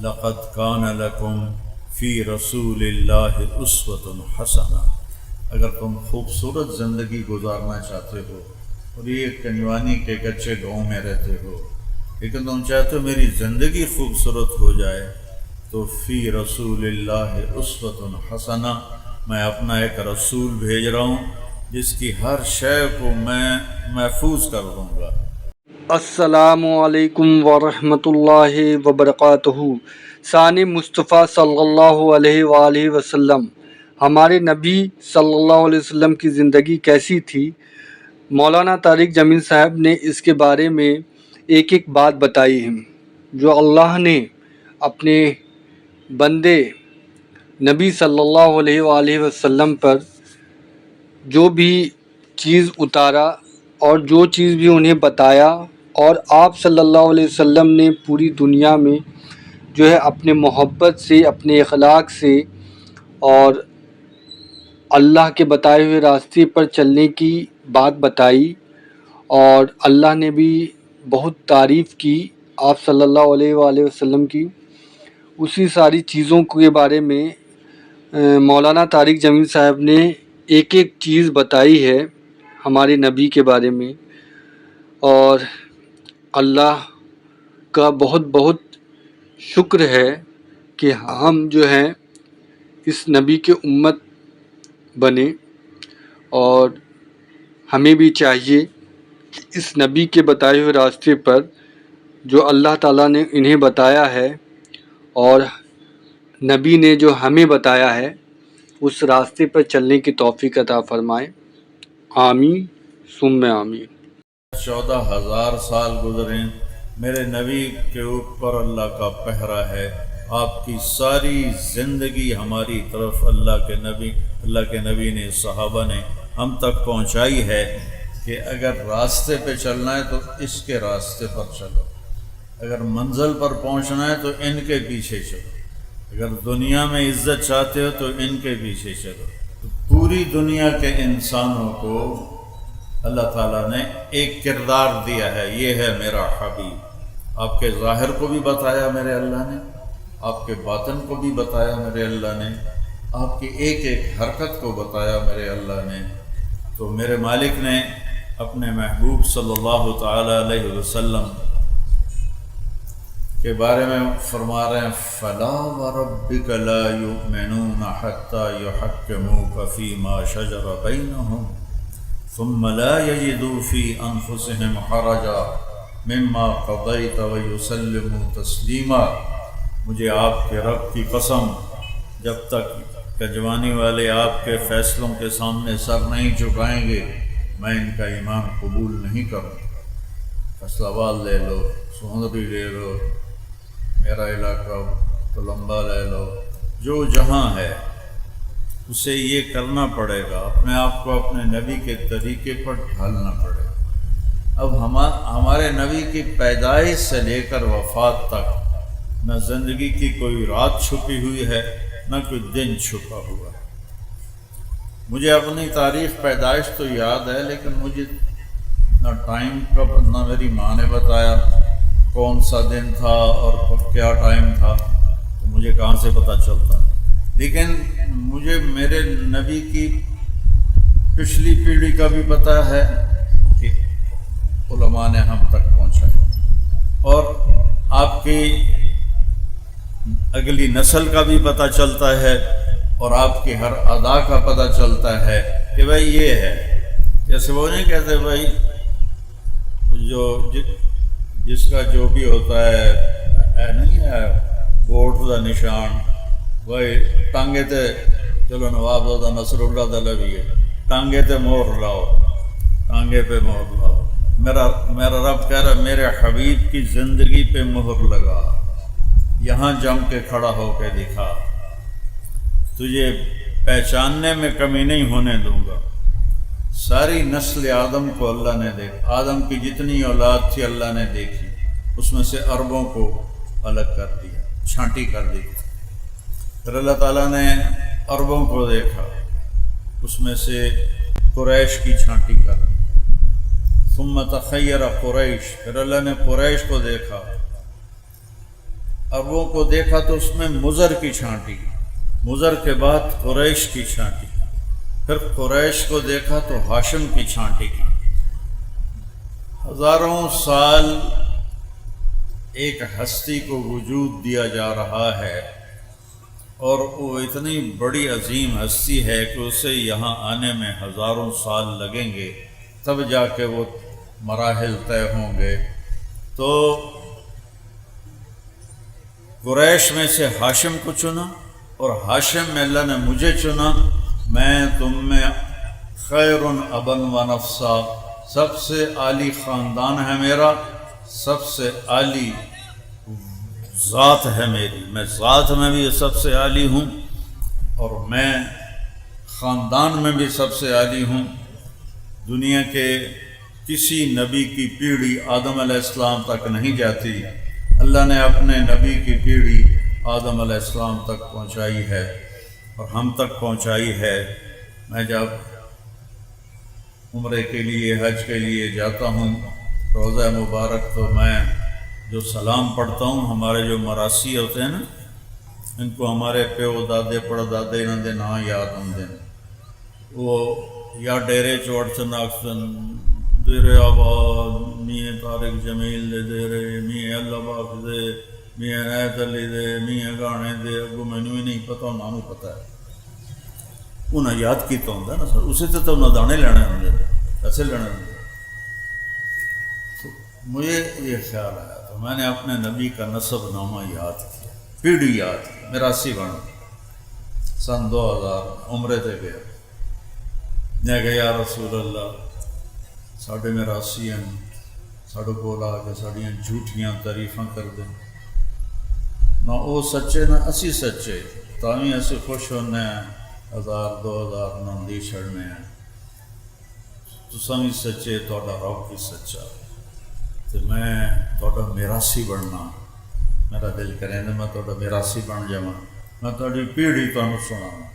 لقد کان لکم فی رسول اللہ اسوۃ حسنہ۔ اگر تم خوبصورت زندگی گزارنا چاہتے ہو اور یہ کنجوانی کے کچے گاؤں میں رہتے ہو لیکن تم چاہتے ہو میری زندگی خوبصورت ہو جائے تو فی رسول اللہ اسوۃ حسنہ، میں اپنا ایک رسول بھیج رہا ہوں جس کی ہر شے کو میں محفوظ کر دوں گا۔ السلام علیکم ورحمۃ اللہ وبرکاتہ۔ ثانی مصطفیٰ صلی اللہ علیہ وآلہ وسلم، ہمارے نبی صلی اللہ علیہ وسلم کی زندگی کیسی تھی؟ مولانا طارق جمیل صاحب نے اس کے بارے میں ایک ایک بات بتائی ہے جو اللہ نے اپنے بندے نبی صلی اللہ علیہ وآلہ وسلم پر جو بھی چیز اتارا اور جو چیز بھی انہیں بتایا، اور آپ صلی اللہ علیہ وسلم نے پوری دنیا میں جو ہے اپنے محبت سے، اپنے اخلاق سے اور اللہ کے بتائے ہوئے راستے پر چلنے کی بات بتائی، اور اللہ نے بھی بہت تعریف کی آپ صلی اللہ علیہ وآلہ وسلم کی۔ اسی ساری چیزوں کے بارے میں مولانا طارق جمیل صاحب نے ایک ایک چیز بتائی ہے ہمارے نبی کے بارے میں، اور اللہ کا بہت بہت شکر ہے کہ ہم جو ہیں اس نبی کے امت بنے، اور ہمیں بھی چاہیے کہ اس نبی کے بتائے ہوئے راستے پر جو اللہ تعالیٰ نے انہیں بتایا ہے اور نبی نے جو ہمیں بتایا ہے اس راستے پر چلنے کی توفیق عطا فرمائے۔ آمین ثم آمین۔ 14,000 سال گزرے، میرے نبی کے اوپر اللہ کا پہرا ہے۔ آپ کی ساری زندگی ہماری طرف اللہ کے نبی نے، صحابہ نے ہم تک پہنچائی ہے کہ اگر راستے پہ چلنا ہے تو اس کے راستے پر چلو، اگر منزل پر پہنچنا ہے تو ان کے پیچھے چلو، اگر دنیا میں عزت چاہتے ہو تو ان کے پیچھے چلو۔ تو پوری دنیا کے انسانوں کو اللہ تعالیٰ نے ایک کردار دیا ہے، یہ ہے میرا حبیب۔ آپ کے ظاہر کو بھی بتایا میرے اللہ نے، آپ کے باطن کو بھی بتایا میرے اللہ نے، آپ کی ایک ایک حرکت کو بتایا میرے اللہ نے۔ تو میرے مالک نے اپنے محبوب صلی اللہ تعالیٰ علیہ وسلم کے بارے میں فرما رہے ہیں فَلَا وَرَبِّكَ لَا يُؤْمِنُونَ حَتَّى يُحَكِّمُوكَ فِي مَا شَجَرَ بَيْنَهُمْ ثم لا يجدوا في أنفسهم حرجا مما قضيت ويسلموا تسلیما۔ مجھے آپ کے رب کی قسم، جب تک کجوانی والے آپ کے فیصلوں کے سامنے سر نہیں جھکائیں گے میں ان کا ایمان قبول نہیں کروں۔ فیصلہ آباد لے لو، سہندری لے لو، میرا علاقہ کولمبا لے لو، جو جہاں ہے اسے یہ کرنا پڑے گا، اپنے آپ کو اپنے نبی کے طریقے پر ڈھالنا پڑے گا۔ اب ہمارے نبی کی پیدائش سے لے کر وفات تک نہ زندگی کی کوئی رات چھپی ہوئی ہے نہ کوئی دن چھپا ہوا ہے۔ مجھے اپنی تاریخ پیدائش تو یاد ہے لیکن مجھے نہ ٹائم کا، نہ میری ماں نے بتایا کون سا دن تھا اور کیا ٹائم تھا، تو مجھے کہاں سے پتہ چلتا۔ لیکن مجھے میرے نبی کی پچھلی پیڑھی کا بھی پتہ ہے کہ علماء نے ہم تک پہنچایا، اور آپ کی اگلی نسل کا بھی پتہ چلتا ہے، اور آپ کی ہر ادا کا پتہ چلتا ہے کہ بھائی یہ ہے۔ جیسے وہ نہیں کہتے بھائی جس کا جو بھی ہوتا ہے نہیں ہے ووٹ دا نشان، بھائی ٹانگے تے چلو نواب دا نصر اللہ دا لوی ہے، ٹانگے تے مہر لاؤ، ٹانگے پہ مہر لاؤ۔ میرا رب کہہ رہا میرے حبیب کی زندگی پہ مہر لگا، یہاں جم کے کھڑا ہو کے دکھا، تجھے پہچاننے میں کمی نہیں ہونے دوں گا۔ ساری نسل آدم کو اللہ نے دیکھا، آدم کی جتنی اولاد تھی اللہ نے دیکھی، اس میں سے عربوں کو الگ کر دیا، چھانٹی کر دی۔ پھر اللہ تعالیٰ نے عربوں کو دیکھا، اس میں سے قریش کی چھانٹی کر دی۔ ثم تخیر قریش، پھر اللہ نے قریش کو دیکھا، عربوں کو دیکھا تو اس میں مضر کی چھانٹی، مضر کے بعد قریش کی چھانٹی، پھر قریش کو دیکھا تو ہاشم کی چھانٹی کی۔ ہزاروں سال ایک ہستی کو وجود دیا جا رہا ہے، اور وہ اتنی بڑی عظیم ہستی ہے کہ اسے یہاں آنے میں ہزاروں سال لگیں گے، تب جا کے وہ مراحل طے ہوں گے۔ تو قریش میں سے ہاشم کو چنا، اور ہاشم میں اللہ نے مجھے چنا۔ میں تم میں خیر ابن و نفسا، سب سے عالی خاندان ہے میرا، سب سے عالی ذات ہے میری، میں ذات میں بھی سب سے عالی ہوں، اور میں خاندان میں بھی سب سے عالی ہوں۔ دنیا کے کسی نبی کی پیڑھی آدم علیہ السلام تک نہیں جاتی، اللہ نے اپنے نبی کی پیڑھی آدم علیہ السلام تک پہنچائی ہے اور ہم تک پہنچائی ہے۔ میں جب عمرے کے لیے، حج کے لیے جاتا ہوں روضہ مبارک، تو میں جو سلام پڑھتا ہوں، ہمارے جو مراسی ہوتے ہیں نا، ان کو ہمارے پیو دادے پڑدادے انہوں دے نام یاد ہوندے ہیں، وہ یا ڈیرے چوڑ چناکسن، دیرے آباد، میاں طارق جمیل دے ڈیرے، میاں اللہ باغ دے، میاں عنایت علی دے، میاں گانے دے، اگو مینوں ہی نہیں پتہ، انہوں نے پتہ ہے، انہیں یاد کیتا ہوں نا سر، اسے تو انہیں دانے لینے ہوں، ایسے لینے ہوں۔ تو مجھے یہ خیال آیا تو میں نے اپنے نبی کا نسب نامہ یاد کیا، پیڑھی یاد کی، میراسی بنا۔ سن 2000 عمرے تے گیا، میں کہ یا رسول اللہ ساڈے میراسی ہیں، ساڈے کول آ کے ساڈیاں جھوٹیاں تعریفاں کر دیں، نہ وہ سچے نہ اسی سچے، تاویں اسی خوش ہونے ہیں، 1000 2000 نہ دی چھڑنے ہیں، تساں بھی سچے، تہاڈا رب بھی سچا، تو میں تہاڈا میراسی بننا، میرا دل کرے میں تہاڈا میراسی بن جاواں، میں تہاڈی پیڑھی تانوں سناواں۔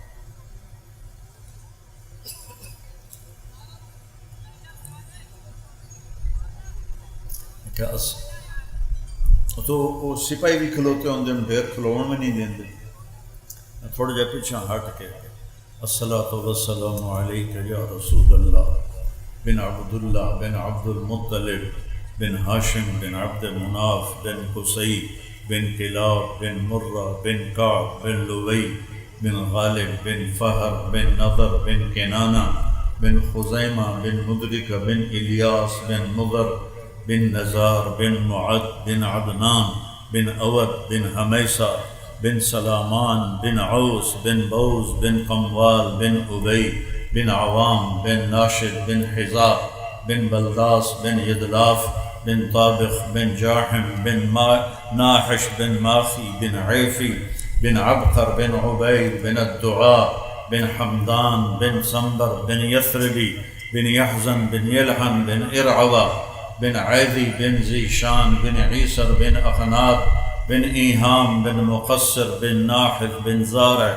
تو وہ سپاہی بھی کھلوتے ہوندے، ڈھیر کھلوڑ میں نہیں دیندے، تھوڑا جہا پیچھے ہٹ کے الصلاۃ والسلام علیک یا رسول اللہ بن عبداللہ بن عبد المطلب بن ہاشم بن عبد مناف بن قصی بن کلاب بن مرہ بن کعب بن لوی بن غالب بن فہر بن نضر بن کنانہ بن خزیمہ بن مدرک بن الیاس بن مضر بن نزار بن معد بن عدنان بن اود بن حمیسہ بن سلامان بن عوس بن بوز بن قموال بن ابی بن عوام بن ناشد بن حزاب بن بلداس بن یدلاف بن طابخ بن جاحم بن ناحش بن ماخی بن عیفی بن عبقر بن عبید بن الدعاء بن حمدان بن سنبر بن یثربی بن یحزن بن یلحن بن ارعوہ بن عیدی بن ذیشان بن عیسر بن اخنات بن ایہام بن مقصر بن ناحف بن زارع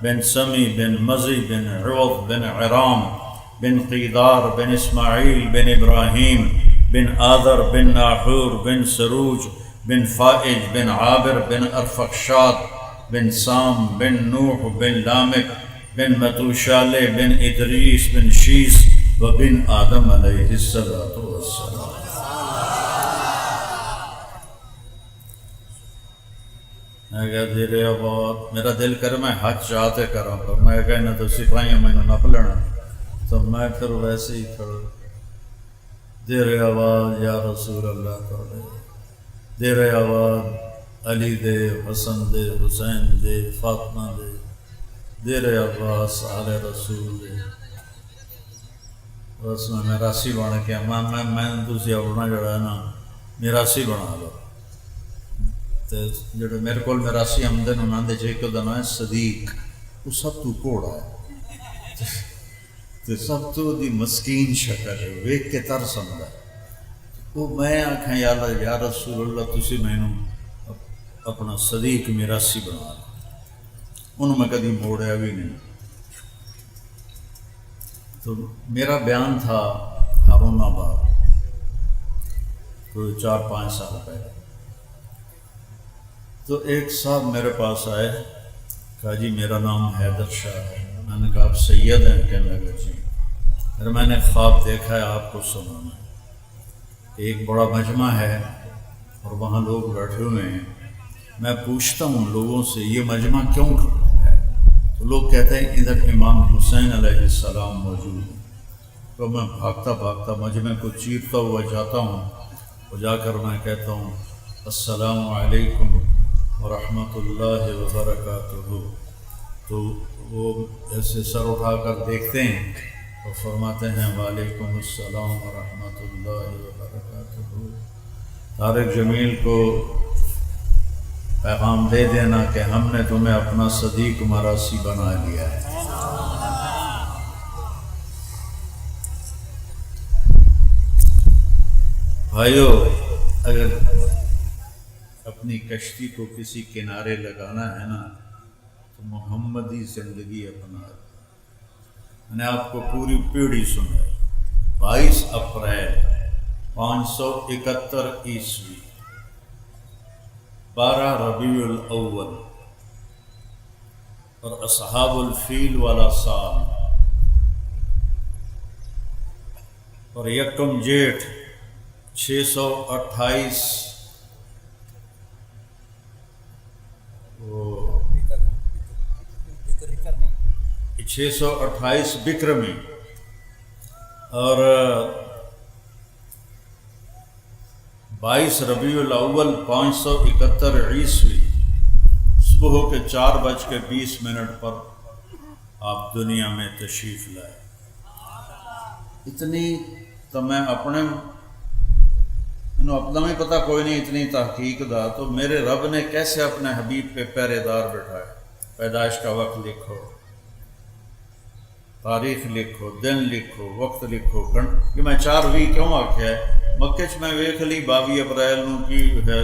بن سمی بن مزی بن عوض بن عرام بن قیدار بن اسماعیل بن ابراہیم بن آذر بن ناحور بن سروج بن فائج بن عابر بن ارفخشاد بن سام بن نوح بن لامک بن متوشالے بن ادریس بن شیس و بن آدم علیہ السلام۔ میں کہا دیرے آباد، میرا دل کر میں حج چاہتے کروں، پر میں کہنا تو سپاہیاں میں نپ لینا، تو میں پھر ویسے ہی کھڑا، دیرے آباد یا رسول اللہ تعالی، دیرے آباد علی دے، حسن دے، حسین دے، فاطمہ دے، دیرے عباس آل رسول دے، بس میں میراسی بن کے میں تسی اپنا جڑا ہے نا میراسی بنا لو۔ جڑے میرے کو میراسی آمدن انہوں نے جے کو دنا ہے صدیق، وہ سب تو کوڑا ہے، تو سب تو دی مسکین شکل ہے، ویک کے ترس آندا ہے، وہ میں آکھاں یا اللہ یا رسول اللہ تسی مینوں اپنا صدیق میراسی بنا لو، انہوں میں کدی موڑیا بھی نہیں۔ تو میرا بیان تھا ہارون آباد کوئی 4-5 سال پہلے، تو ایک صاحب میرے پاس آئے، کہا جی میرا نام حیدر شاہ ہے۔ میں نے کہا آپ سید ہیں؟ کہنے لگا جی۔ پھر میں نے خواب دیکھا ہے، آپ کو سنانا ہے۔ ایک بڑا مجمع ہے اور وہاں لوگ بیٹھے ہوئے ہیں، میں پوچھتا ہوں لوگوں سے یہ مجمع کیوں ہے؟ تو لوگ کہتے ہیں ادھر امام حسین علیہ السلام موجود ہیں۔ تو میں بھاگتا بھاگتا مجمع کو چیرتا ہوا جاتا ہوں، اور جا کر میں کہتا ہوں السلام علیکم ورحمۃ اللہ وبرکاتہ۔ تو وہ ایسے سر اٹھا کر دیکھتے ہیں اور فرماتے ہیں وعلیکم السلام ورحمۃ اللہ وبرکاتہ۔ طارق جمیل کو پیغام دے دینا کہ ہم نے تمہیں اپنا صدیق مراسی بنا لیا ہے۔ بھائیو، اگر اپنی کشتی کو کسی کنارے لگانا ہے نا تو محمدی زندگی اپنا۔ میں نے آپ کو پوری پیڑھی سنائی۔ 22 اپریل 571 عیسوی، 12 ربیع الاول اور اصحاب الفیل والا سال، اور یکم جیٹھ 628 628 بکرمی، اور 22 ربیع الاول 571 عیسوی، صبح کے 4:20 پر آپ دنیا میں تشریف لائے۔ اتنی تو میں اپنے اپنا ہی پتہ کوئی نہیں، اتنی تحقیق دا تو میرے رب نے کیسے اپنے حبیب پہ پہرے دار بٹھائے۔ پیدائش کا وقت لکھو، تاریخ لکھو، دن لکھو، وقت لکھو۔ کہ میں 4 کیوں آکھیا ہے؟ مکے چ میں ویکھ لی 22 اپریل نو کی ہے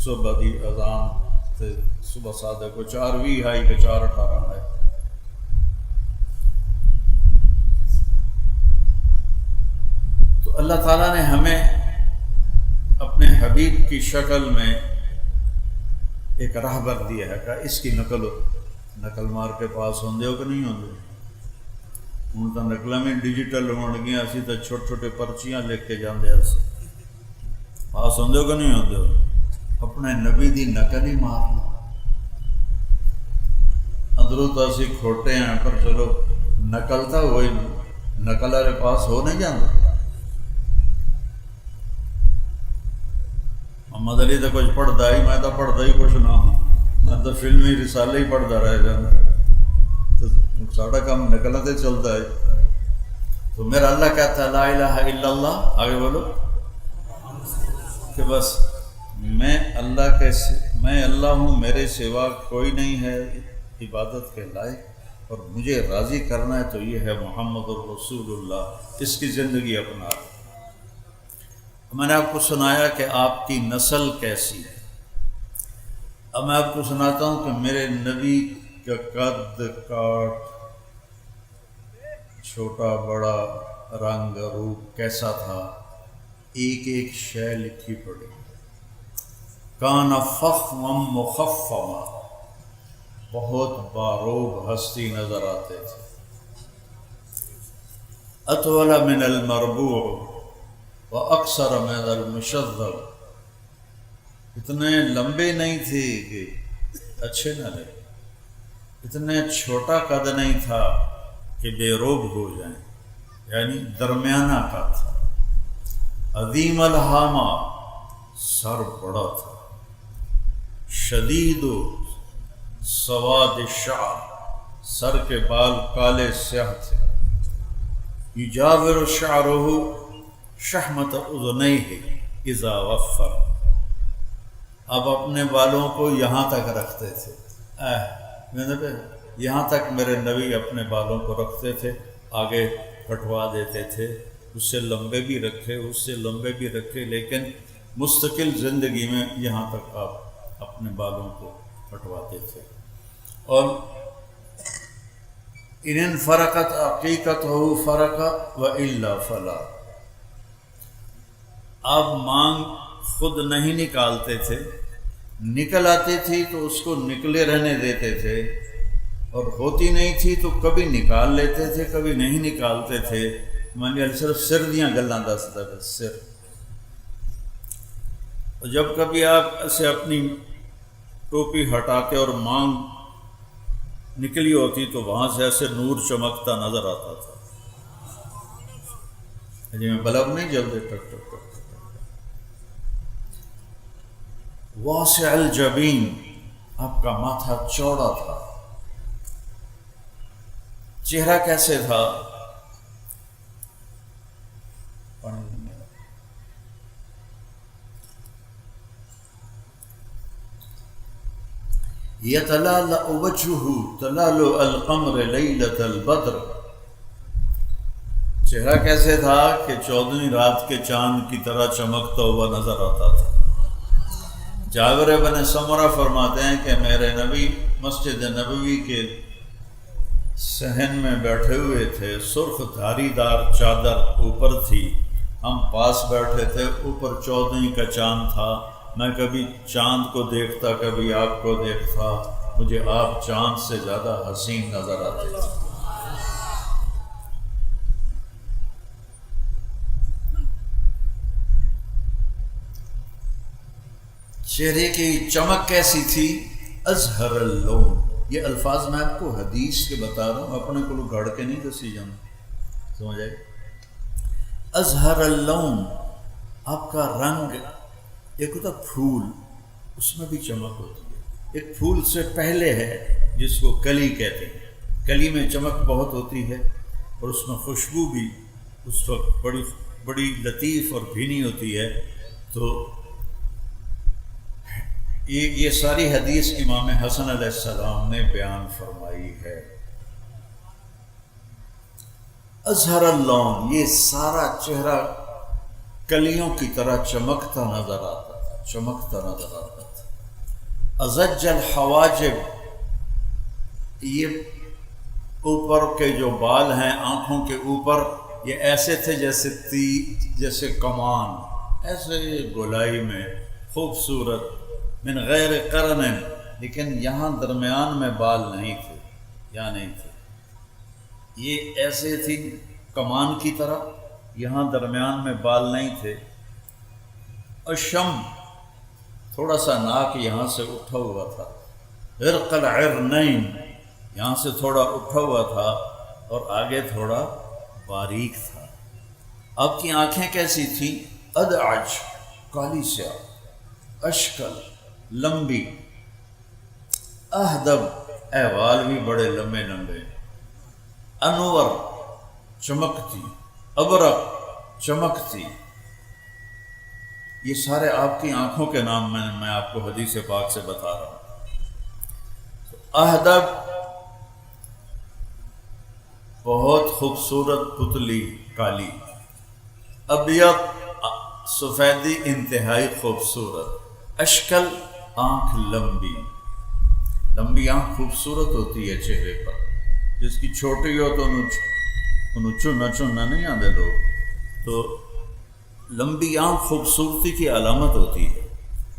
صبح دی اذان تے صبح صادق کو 4:20 ہے کہ 4:18 ہے۔ تو اللہ تعالیٰ نے ہمیں اپنے حبیب کی شکل میں ایک راہبر دیا ہے کہ اس کی نقل مار کے پاس ہوندے ہو کہ نہیں ہوندے؟ ہوں تو نقلیں میں ڈیجیٹل ہون گیا، اسی تو چھوٹے چھوٹے پرچیاں لکھ کے جاندے ہیں، پاس ہوندے ہو کہ نہیں ہوندے ہو؟ اپنے نبی دی نقل ہی مار لو۔ اندروں تو اسی کھوٹے ہیں، پر چلو نقل تو وہی نقل والے پاس ہو نہیں جاندے۔ محمد علی تو کچھ پڑھتا ہی، میں تو پڑھتا ہی کچھ نہ ہوں، میں تو فلمی رسالے ہی پڑھتا رہ جانا، تو ساڑھا کام نقلتے چلتا ہے۔ تو میرا اللہ کہتا ہے لا الہ الا اللہ، آگے بولو کہ بس میں اللہ ہوں، میرے سوا کوئی نہیں ہے عبادت کے لائق، اور مجھے راضی کرنا ہے تو یہ ہے محمد الرسول اللہ، اس کی زندگی اپنا۔ میں نے آپ کو سنایا کہ آپ کی نسل کیسی ہے۔ اب میں آپ کو سناتا ہوں کہ میرے نبی کا قد کاٹ، چھوٹا بڑا، رنگ روپ کیسا تھا، ایک ایک شے لکھی پڑی۔ کان فخما مخفما، بہت باروب ہستی نظر آتے تھے۔ اطول من المربوع واکثر من المشذب، اتنے لمبے نہیں تھے کہ اچھے نہ لگے، اتنے چھوٹا قد نہیں تھا کہ بے روب ہو جائیں، یعنی درمیانہ کا تھا۔ عظیم الحامہ، سر بڑا تھا۔ شدید سواد الشعر، سر کے بال کالے سیاہ تھے۔ یجاور شعرہ شحمت اذنیہ اذا وفر، اب اپنے بالوں کو یہاں تک رکھتے تھے۔ یہاں تک میرے نبی اپنے بالوں کو رکھتے تھے، آگے کٹوا دیتے تھے، اس سے لمبے بھی رکھے، اس سے لمبے بھی رکھے، لیکن مستقل زندگی میں یہاں تک آپ اپنے بالوں کو کٹواتے تھے۔ اور ان فرقت عقیقتہ فرق والا فلا، آپ مانگ خود نہیں نکالتے تھے، نکل آتی تھی تو اس کو نکلے رہنے دیتے تھے، اور ہوتی نہیں تھی تو کبھی نکال لیتے تھے کبھی نہیں نکالتے تھے۔ میں نے صرف سر دیاں گلاں دستا ہے، سر۔ اور جب کبھی آپ اسے اپنی ٹوپی ہٹاتے اور مانگ نکلی ہوتی تو وہاں سے ایسے نور چمکتا نظر آتا تھا، جی میں بلب نہیں جلتے، ٹک ٹک ٹک۔ واسع الجبین، آپ کا ماتھا چوڑا تھا۔ چہرہ کیسے تھا؟ یتلالأ وجہہ تلالؤ القمر لیلۃ البدر، چہرہ کیسے تھا کہ 14ویں رات کے چاند کی طرح چمکتا ہوا نظر آتا تھا۔ جابر بن سمرہ فرماتے ہیں کہ میرے نبی مسجد نبوی کے صحن میں بیٹھے ہوئے تھے، سرخ دھاری دار چادر اوپر تھی، ہم پاس بیٹھے تھے، اوپر 14ویں کا چاند تھا۔ میں کبھی چاند کو دیکھتا کبھی آپ کو دیکھتا، مجھے آپ چاند سے زیادہ حسین نظر آتے تھے۔ چہرے کی چمک کیسی تھی؟ ازہر اللون، یہ الفاظ میں آپ کو حدیث کے بتا رہا ہوں، اپنے کو گھڑ کے نہیں دسی جانا، سمجھ آئے؟ ازہر اللون، آپ کا رنگ، ایک ہوتا پھول، اس میں بھی چمک ہوتی ہے، ایک پھول سے پہلے ہے جس کو کلی کہتے ہیں، کلی میں چمک بہت ہوتی ہے اور اس میں خوشبو بھی اس وقت بڑی لطیف اور بھینی ہوتی ہے۔ تو یہ ساری حدیث امام حسن علیہ السلام نے بیان فرمائی ہے۔ ازہر اللون، یہ سارا چہرہ کلیوں کی طرح چمکتا نظر آتا تھا، چمکتا نظر آتا تھا۔ ازج الحواجب، یہ اوپر کے جو بال ہیں آنکھوں کے اوپر، یہ ایسے تھے جیسے کمان، ایسے گولائی میں خوبصورت، من غیر قرن، لیکن یہاں درمیان میں بال نہیں تھے، یہاں نہیں تھے، یہ ایسے تھی کمان کی طرح، یہاں درمیان میں بال نہیں تھے۔ الشم، تھوڑا سا ناک یہاں سے اٹھا ہوا تھا۔ عرق العرنین، یہاں سے تھوڑا اٹھا ہوا تھا اور آگے تھوڑا باریک تھا۔ آپ کی آنکھیں کیسی تھیں؟ ادعج، کالی سیاہ، اشکل، لمبی، اہدب، احوال بھی بڑے لمبے لمبے، انور، چمکتی، ابرق، چمکتی۔ یہ سارے آپ کی آنکھوں کے نام میں آپ کو حدیث پاک سے بتا رہا ہوں۔ اہدب، بہت خوبصورت پتلی کالی، ابیض، سفیدی انتہائی خوبصورت، اشکل، آنکھ لمبی، لمبی آنکھ خوبصورت ہوتی ہے چہرے پر، جس کی چھوٹی ہو تو انہوں چننا نہیں آتے لوگ، تو لمبی آنکھ خوبصورتی کی علامت ہوتی ہے۔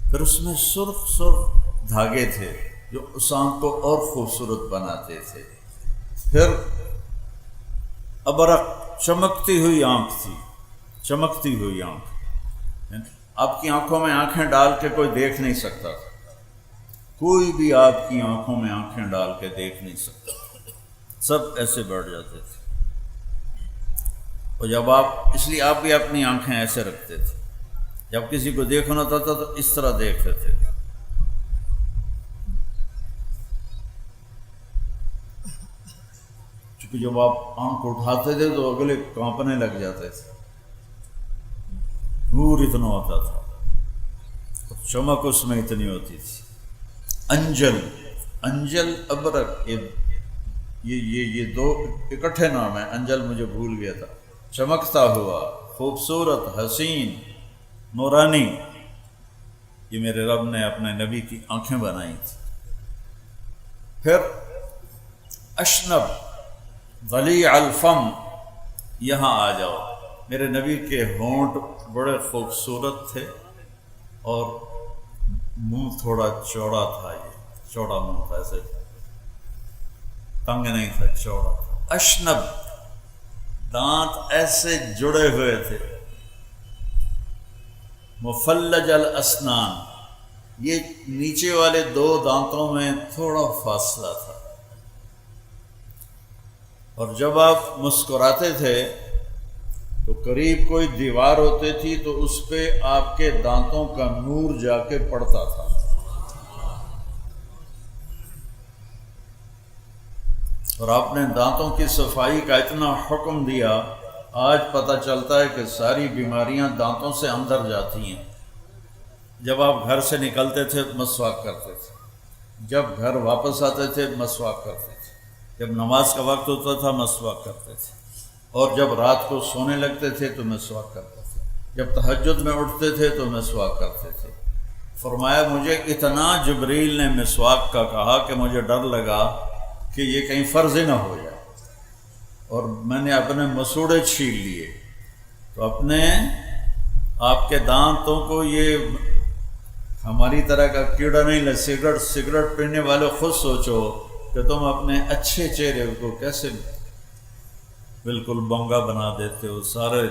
پھر اس میں سرخ سرخ دھاگے تھے جو اس آنکھ کو اور خوبصورت بناتے تھے۔ پھر ابرق، چمکتی ہوئی آنکھ تھی، چمکتی ہوئی آنکھ، آپ کی آنکھوں میں آنکھیں ڈال کے کوئی دیکھ نہیں سکتا تھا، کوئی بھی آپ کی آنکھوں میں آنکھیں ڈال کے دیکھ نہیں سکتا، سب ایسے بیٹھ جاتے تھے۔ اور جب آپ، اس لیے آپ بھی اپنی آنکھیں ایسے رکھتے تھے، جب کسی کو دیکھنا ہوتا تھا تو اس طرح دیکھتے تھے۔ چونکہ جب آپ آنکھ اٹھاتے تھے تو اگلے کانپنے لگ جاتے تھے، نور اتنا ہوتا تھا، چمک اس میں اتنی ہوتی تھی۔ انجل، انجل، ابرق، یہ دو اکٹھے نام ہیں، انجل مجھے بھول گیا تھا۔ چمکتا ہوا، خوبصورت، حسین، نورانی، یہ میرے رب نے اپنے نبی کی آنکھیں بنائی تھی۔ پھر اشنب، ضلیع الفم، یہاں آ جاؤ، میرے نبی کے ہونٹ بڑے خوبصورت تھے اور منہ تھوڑا چوڑا تھا، یہ چوڑا منہ تھا، ایسے تنگ نہیں تھا، چوڑا تھا۔ اشنب، دانت ایسے جڑے ہوئے تھے۔ مفلج الاسنان، یہ نیچے والے دو دانتوں میں تھوڑا فاصلہ تھا، اور جب آپ مسکراتے تھے تو قریب کوئی دیوار ہوتی تھی تو اس پہ آپ کے دانتوں کا نور جا کے پڑتا تھا۔ اور آپ نے دانتوں کی صفائی کا اتنا حکم دیا، آج پتہ چلتا ہے کہ ساری بیماریاں دانتوں سے اندر جاتی ہیں۔ جب آپ گھر سے نکلتے تھے مسواک کرتے تھے، جب گھر واپس آتے تھے مسواک کرتے تھے، جب نماز کا وقت ہوتا تھا مسواک کرتے تھے، اور جب رات کو سونے لگتے تھے تو مسواک کرتے تھے، جب تہجد میں اٹھتے تھے تو مسواک کرتے تھے۔ فرمایا مجھے اتنا جبریل نے مسواک کا کہا کہ مجھے ڈر لگا کہ یہ کہیں فرض نہ ہو جائے، اور میں نے اپنے مسوڑے چھیل لیے۔ تو اپنے آپ کے دانتوں کو یہ ہماری طرح کا کیڑا نہیں لگ، سگریٹ پینے والے خود سوچو کہ تم اپنے اچھے چہرے کو کیسے بالکل بونگا بنا دیتے ہو، سارے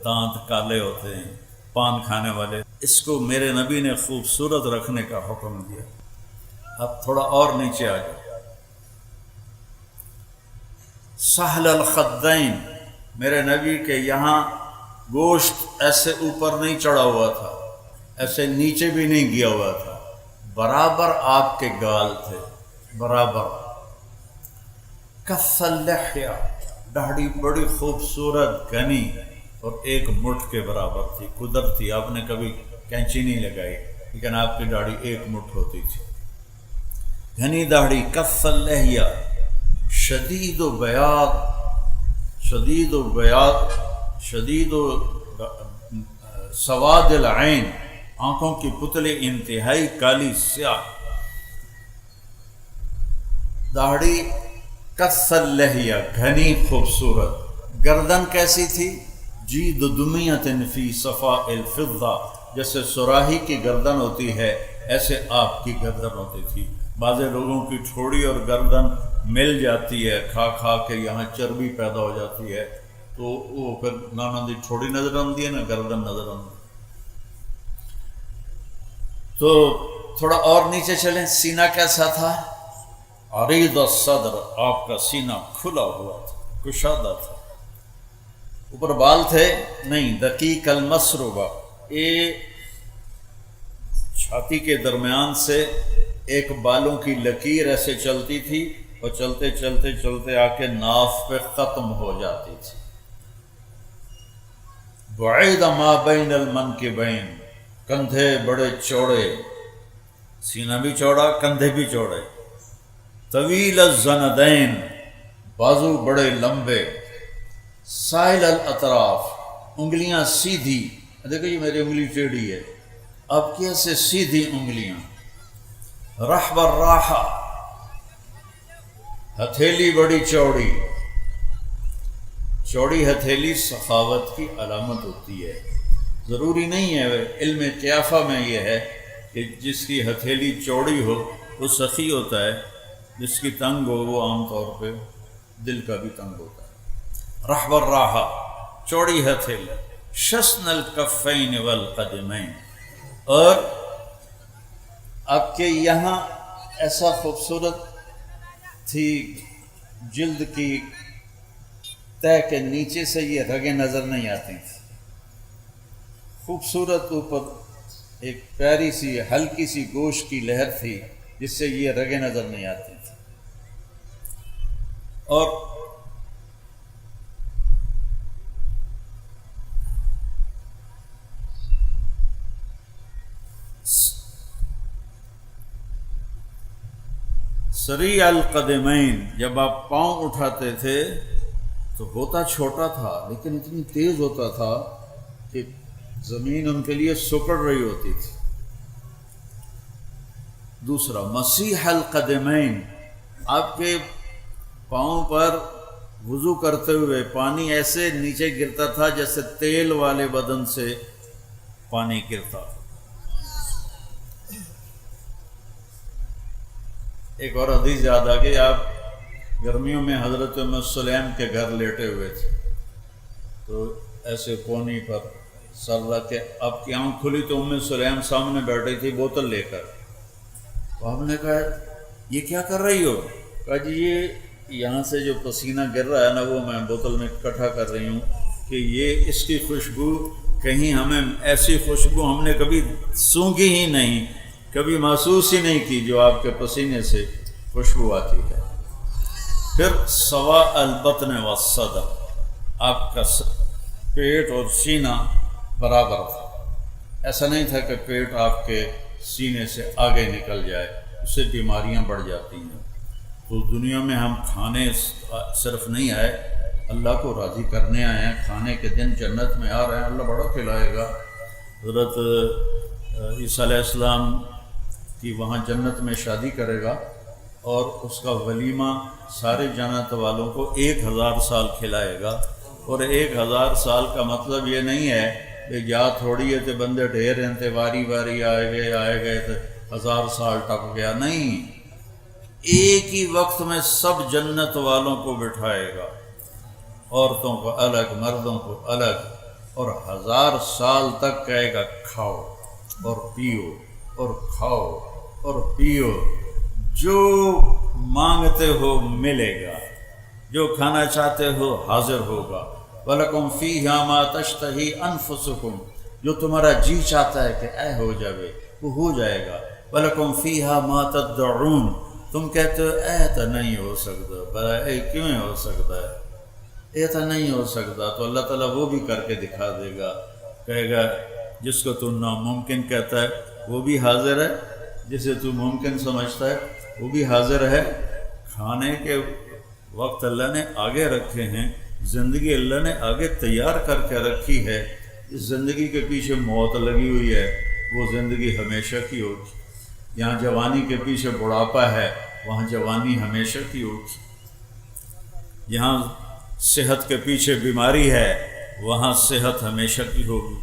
دانت کالے ہوتے ہیں پان کھانے والے۔ اس کو میرے نبی نے خوبصورت رکھنے کا حکم دیا۔ اب تھوڑا اور نیچے آ جاؤ۔ سہل الخدین، میرے نبی کے یہاں گوشت ایسے اوپر نہیں چڑھا ہوا تھا، ایسے نیچے بھی نہیں گیا ہوا تھا، برابر آپ کے گال تھے، برابر۔ کث اللحیہ، داڑھی بڑی خوبصورت گھنی اور ایک مٹھ کے برابر تھی، قدرت تھی، آپ نے کبھی کینچی نہیں لگائی لیکن آپ کی داڑھی ایک مٹھ ہوتی تھی، گھنی داڑھی۔ کث اللحیہ، شدید و بیاض، شدید و بیاض، شدید و سواد العین، آنکھوں کی پتلی انتہائی کالی سیاہ داڑھی۔ کث اللحیہ، گھنی خوبصورت۔ گردن کیسی تھی؟ جید دمیۃ فی صفاء الفضہ، جیسے سراہی کی گردن ہوتی ہے ایسے آپ کی گردن ہوتی تھی۔ بعض لوگوں کی ٹھوڑی اور گردن مل جاتی ہے، کھا کھا کے یہاں چربی پیدا ہو جاتی ہے، تو وہ پھر نہ دی ٹھوڑی نظر آتی ہے نہ گردن نظر آتی۔ تو تھوڑا اور نیچے چلیں، سینہ کیسا تھا؟ عریض الصدر، آپ کا سینہ کھلا ہوا تھا، کشادہ تھا۔ اوپر بال تھے نہیں، دقیق المسربہ، یہ چھاتی کے درمیان سے ایک بالوں کی لکیر ایسے چلتی تھی اور چلتے چلتے چلتے آ کے ناف پہ ختم ہو جاتی تھی۔ بعید ما بین المنکبین، کندھے بڑے چوڑے، سینہ بھی چوڑا کندھے بھی چوڑے۔ طویل الزندین، بازو بڑے لمبے۔ سائل الاطراف، انگلیاں سیدھی، دیکھو یہ میری انگلی ٹیڑھی ہے، اب کیسے سیدھی انگلیاں۔ رحب الراحہ، ہتھیلی بڑی چوڑی، چوڑی ہتھیلی سخاوت کی علامت ہوتی ہے۔ ضروری نہیں ہے، علم قیافہ میں یہ ہے کہ جس کی ہتھیلی چوڑی ہو وہ سخی ہوتا ہے، جس کی تنگ ہو وہ عام طور پہ دل کا بھی تنگ ہوتا ہے۔ رحب الراحہ، چوڑی ہتھیلی۔ شسن الکفین والقدمین، اور آپ کے یہاں ایسا خوبصورت تھی جلد کی تہ کے نیچے سے یہ رگیں نظر نہیں آتی تھی، خوبصورت اوپر ایک پیاری سی ہلکی سی گوشت کی لہر تھی جس سے یہ رگیں نظر نہیں آتی تھی۔ اور سریع القدمین، جب آپ پاؤں اٹھاتے تھے تو ہوتا چھوٹا تھا لیکن اتنی تیز ہوتا تھا کہ زمین ان کے لیے سکڑ رہی ہوتی تھی۔ دوسرا مسیح القدمین، آپ کے پاؤں پر وضو کرتے ہوئے پانی ایسے نیچے گرتا تھا جیسے تیل والے بدن سے پانی گرتا تھا۔ ایک اور حدیث یاد آ گئی، آپ گرمیوں میں حضرت ام سلیم کے گھر لیٹے ہوئے تھے، تو ایسے کونی پر سر رکھ کے آپ کی آنکھ کھلی تو ام سلیم سامنے بیٹھی تھی بوتل لے کر. تو آپ نے کہا یہ کیا کر رہی ہو؟ کہا جی یہ یہاں سے جو پسینہ گر رہا ہے نا وہ میں بوتل میں اکٹھا کر رہی ہوں کہ یہ اس کی خوشبو کہیں ہمیں ایسی خوشبو ہم نے کبھی سونگھی ہی نہیں، کبھی محسوس ہی نہیں کی جو آپ کے پسینے سے خوشبو آتی ہے. پھر سوا البطن والصدر، آپ کا پیٹ اور سینہ برابر تھا، ایسا نہیں تھا کہ پیٹ آپ کے سینے سے آگے نکل جائے، اس سے بیماریاں بڑھ جاتی ہیں. تو دنیا میں ہم کھانے صرف نہیں آئے، اللہ کو راضی کرنے آئے ہیں. کھانے کے دن جنت میں آ رہے ہیں، اللہ بڑا کھلائے گا. حضرت عیسیٰ علیہ السلام کی وہاں جنت میں شادی کرے گا اور اس کا ولیمہ سارے جنت والوں کو 1000 سال کھلائے گا. اور 1000 سال کا مطلب یہ نہیں ہے کہ جا تھوڑی ہے تو بندے ڈھیر ہیں تو واری واری آئے گئے تو 1000 سال ٹپ گیا. نہیں، ایک ہی وقت میں سب جنت والوں کو بٹھائے گا، عورتوں کو الگ، مردوں کو الگ، اور 1000 سال تک کہے گا کھاؤ اور پیو اور کھاؤ اور پیو، جو مانگتے ہو ملے گا، جو کھانا چاہتے ہو حاضر ہوگا. وَلَكُمْ فِيهَا مَا تَشْتَهِي أَنفُسُكُمْ، جو تمہارا جی چاہتا ہے کہ اے ہو جائے وہ ہو جائے گا. وَلَكُمْ فِيهَا مَا تَدَّعُونَ، تم کہتے ہو اے تو نہیں ہو سکتا، بھلا اے کیوں ہو سکتا ہے، اے تو نہیں ہو سکتا. تو اللہ تعالیٰ وہ بھی کر کے دکھا دے گا، کہے گا جس کو تو ناممکن کہتا ہے وہ بھی حاضر ہے، جسے تو ممکن سمجھتا ہے وہ بھی حاضر ہے. کھانے کے وقت اللہ نے آگے رکھے ہیں، زندگی اللہ نے آگے تیار کر کے رکھی ہے. اس زندگی کے پیچھے موت لگی ہوئی ہے، وہ زندگی ہمیشہ کی ہوگی. یہاں جوانی کے پیچھے بڑھاپا ہے، وہاں جوانی ہمیشہ کی ہوگی. یہاں صحت کے پیچھے بیماری ہے، وہاں صحت ہمیشہ کی ہوگی.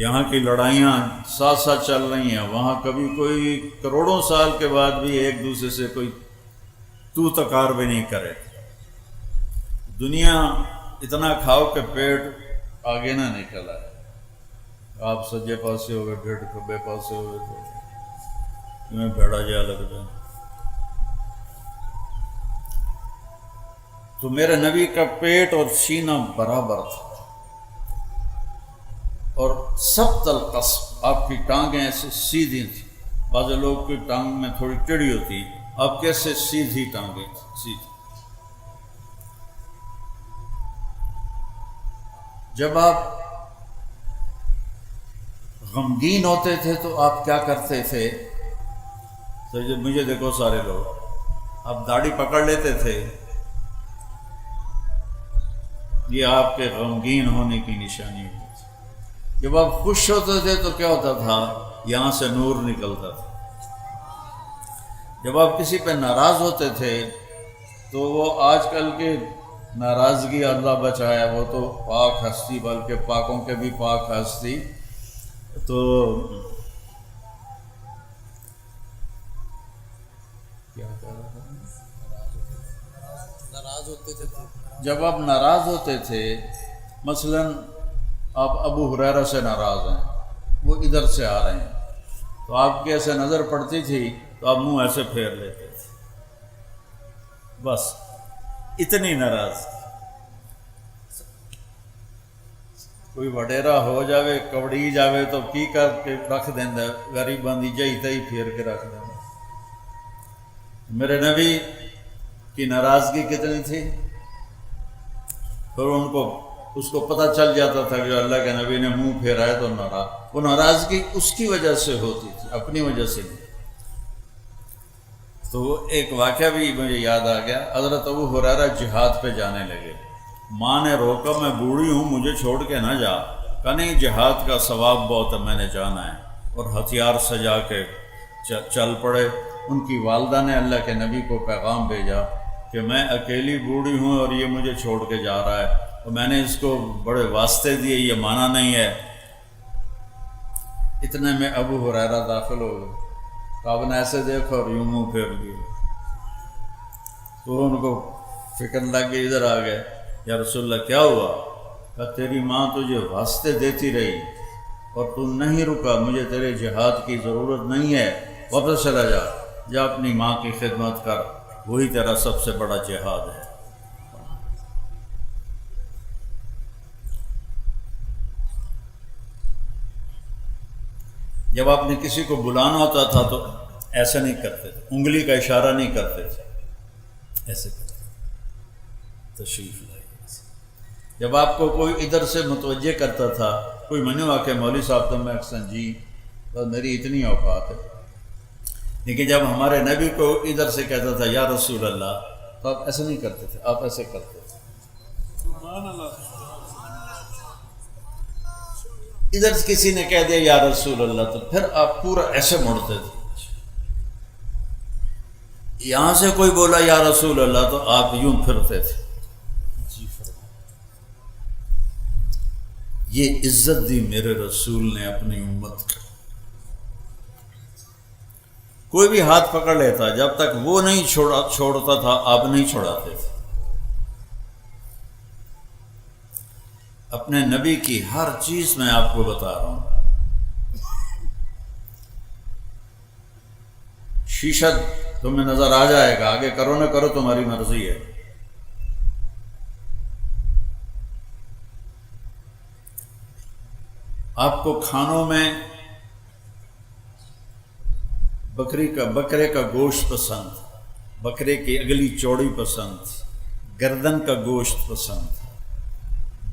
یہاں کی لڑائیاں ساتھ ساتھ چل رہی ہیں، وہاں کبھی کوئی کروڑوں سال کے بعد بھی ایک دوسرے سے کوئی تو تکار بھی نہیں کرے. دنیا اتنا کھاؤ کہ پیٹ آگے نہ نکل آئے. آپ سجے پاسے ہو گئے، ڈیڑھ کھبے پاسے ہو گئے تو تمہیں بھیڑا جا لگ جائے. تو میرے نبی کا پیٹ اور سینہ برابر تھا، اور سبط القصب، آپ کی ٹانگیں ایسے سیدھی تھیں. بعض لوگ کی ٹانگ میں تھوڑی ٹیڑھی ہوتی، آپ کیسے سیدھی ٹانگیں سیدھی. جب آپ غمگین ہوتے تھے تو آپ کیا کرتے تھے؟ تو مجھے دیکھو سارے لوگ، آپ داڑھی پکڑ لیتے تھے، یہ آپ کے غمگین ہونے کی نشانی ہوتی تھی. جب آپ خوش ہوتے تھے تو کیا ہوتا تھا؟ یہاں سے نور نکلتا تھا. جب آپ کسی پہ ناراض ہوتے تھے تو وہ آج کل کے ناراضگی اللہ بچایا، وہ تو پاک ہستی، بلکہ پاکوں کے بھی پاک ہستی. تو کیا کہہ رہا تھا؟ ناراض ہوتے تھے. جب آپ ناراض ہوتے تھے، مثلا آپ ابو ہریرہ سے ناراض ہیں، وہ ادھر سے آ رہے ہیں، تو آپ کی ایسے نظر پڑتی تھی تو آپ منہ ایسے پھیر لیتے تھے، بس اتنی ناراض. کوئی وڈیرا ہو جاوے، کبڑی جاوے تو کی کر کے رکھ دینا، غریب بندی جہی تہی پھیر کے رکھ دینا. میرے نبی کی ناراضگی کتنی تھی، پھر اس کو پتہ چل جاتا تھا کہ اللہ کے نبی نے منہ پھیرا ہے تو ناراض. وہ ناراضگی اس کی وجہ سے ہوتی تھی، اپنی وجہ سے نہیں. تو ایک واقعہ بھی مجھے یاد آ گیا. حضرت ابو ہریرہ جہاد پہ جانے لگے، ماں نے روکا، میں بوڑھی ہوں مجھے چھوڑ کے نہ جا. کہا نہیں، جہاد کا ثواب بہت ہے، میں نے جانا ہے. اور ہتھیار سجا کے چل پڑے. ان کی والدہ نے اللہ کے نبی کو پیغام بھیجا کہ میں اکیلی بوڑھی ہوں اور یہ مجھے چھوڑ کے جا رہا ہے، اور میں نے اس کو بڑے واسطے دیے، یہ مانا نہیں ہے. اتنے میں ابو ہریرہ داخل ہو گئے. کعب نے ایسے دیکھا اور یوں منہ پھیر لیا، تو ان کو فکر لگ گئی، ادھر آ گئے، یا رسول اللہ کیا ہوا؟ کہا تیری ماں تجھے واسطے دیتی رہی اور تو نہیں رکا، مجھے تیرے جہاد کی ضرورت نہیں ہے، واپس چلا جا، جا اپنی ماں کی خدمت کر، وہی تیرا سب سے بڑا جہاد ہے۔ جب آپ نے کسی کو بلانا ہوتا تھا تو ایسا نہیں کرتے تھے، انگلی کا اشارہ نہیں کرتے تھے، ایسے کرتے تھے، تشریف لائے۔ جب آپ کو کوئی ادھر سے متوجہ کرتا تھا، کوئی منو آ کے مولوی صاحب تو میں اکثر جی بس میری اتنی اوقات ہے، لیکن جب ہمارے نبی کو ادھر سے کہتا تھا یا رسول اللہ، تو آپ ایسے نہیں کرتے تھے، آپ ایسے کرتے تھے۔ سبحان اللہ۔ ادھر کسی نے کہہ دیا یا رسول اللہ تو پھر آپ پورا ایسے مڑتے تھے، یہاں سے کوئی بولا یا رسول اللہ تو آپ یوں پھرتے تھے۔ جی فرمائیں۔ یہ عزت دی میرے رسول نے اپنی امت کو۔ کوئی بھی ہاتھ پکڑ لیتا، جب تک وہ نہیں چھوڑتا تھا آپ نہیں چھوڑاتے تھے۔ اپنے نبی کی ہر چیز میں آپ کو بتا رہا ہوں۔ شیشہ تمہیں نظر آ جائے گا، آگے کرو نہ کرو تمہاری مرضی ہے۔ آپ کو کھانوں میں بکرے کا گوشت پسند، بکرے کی اگلی چوڑی پسند، گردن کا گوشت پسند،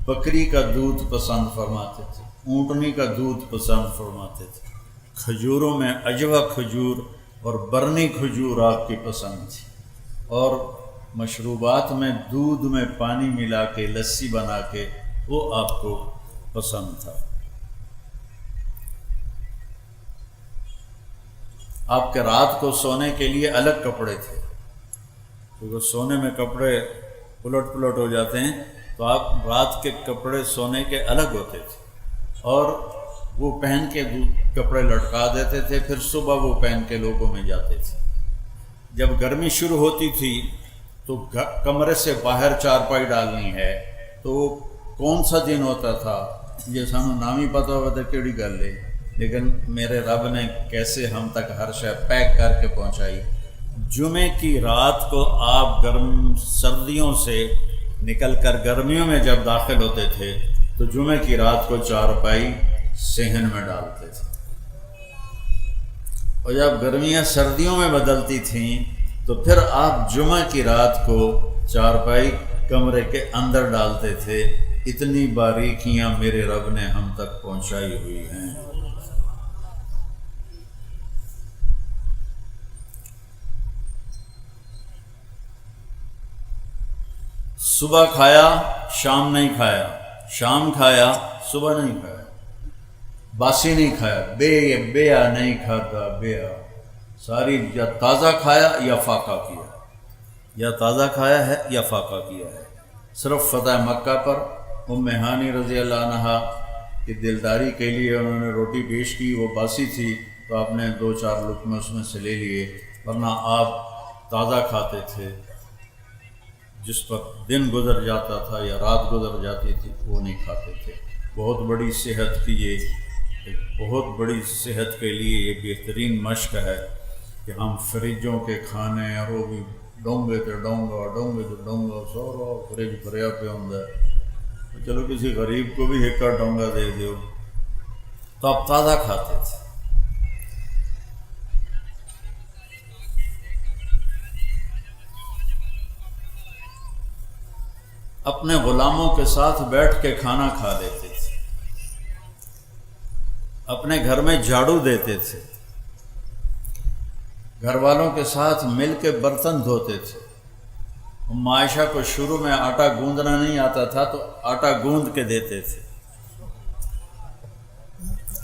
بکری کا دودھ پسند فرماتے تھے، اونٹنی کا دودھ پسند فرماتے تھے، کھجوروں میں عجوہ کھجور اور برنی کھجور آپ کی پسند تھی، اور مشروبات میں دودھ میں پانی ملا کے لسی بنا کے وہ آپ کو پسند تھا۔ آپ کے رات کو سونے کے لیے الگ کپڑے تھے، کیونکہ سونے میں کپڑے پلٹ ہو جاتے ہیں، تو آپ رات کے کپڑے سونے کے الگ ہوتے تھے، اور وہ پہن کے کپڑے لٹکا دیتے تھے، پھر صبح وہ پہن کے لوگوں میں جاتے تھے۔ جب گرمی شروع ہوتی تھی تو کمرے سے باہر چارپائی ڈالنی ہے، تو وہ کون سا دن ہوتا تھا یہ سانو نام ہی پتہ ہوتا کیڑی گل ہے، لیکن میرے رب نے کیسے ہم تک ہر شے پیک کر کے پہنچائی۔ جمعے کی رات کو آپ سردیوں سے نکل کر گرمیوں میں جب داخل ہوتے تھے تو جمعے کی رات کو چارپائی صحن میں ڈالتے تھے، اور جب گرمیاں سردیوں میں بدلتی تھیں تو پھر آپ جمعہ کی رات کو چارپائی کمرے کے اندر ڈالتے تھے۔ اتنی باریکیاں میرے رب نے ہم تک پہنچائی ہوئی ہیں۔ صبح کھایا شام نہیں کھایا، شام کھایا صبح نہیں کھایا، باسی نہیں کھایا، بیا نہیں کھاتا، بیا ساری یا تازہ کھایا یا فاقہ کیا، یا تازہ کھایا ہے یا فاقہ کیا ہے۔ صرف فتح مکہ پر ام ہانی رضی اللہ عنہا کی دلداری کے لیے انہوں نے روٹی پیش کی، وہ باسی تھی تو آپ نے 2-4 لقمے اس میں سے لے لیے، ورنہ آپ تازہ کھاتے تھے۔ جس پر دن گزر جاتا تھا یا رات گزر جاتی تھی وہ نہیں کھاتے تھے۔ بہت بڑی صحت کی ایک بہت بڑی صحت کے لیے یہ بہترین مشق ہے کہ ہم فریجوں کے کھانے، اور وہ بھی ڈونگے تے ڈونگا سورا فریج بھریا پہ ہوندا ہے، چلو کسی غریب کو بھی ایک ڈونگا دے دیو، تو آپ تازہ کھاتے تھے۔ اپنے غلاموں کے ساتھ بیٹھ کے کھانا کھا لیتے تھے، اپنے گھر میں جھاڑو دیتے تھے، گھر والوں کے ساتھ مل کے برتن دھوتے تھے۔ ام عائشہ کو شروع میں آٹا گوندنا نہیں آتا تھا تو آٹا گوند کے دیتے تھے۔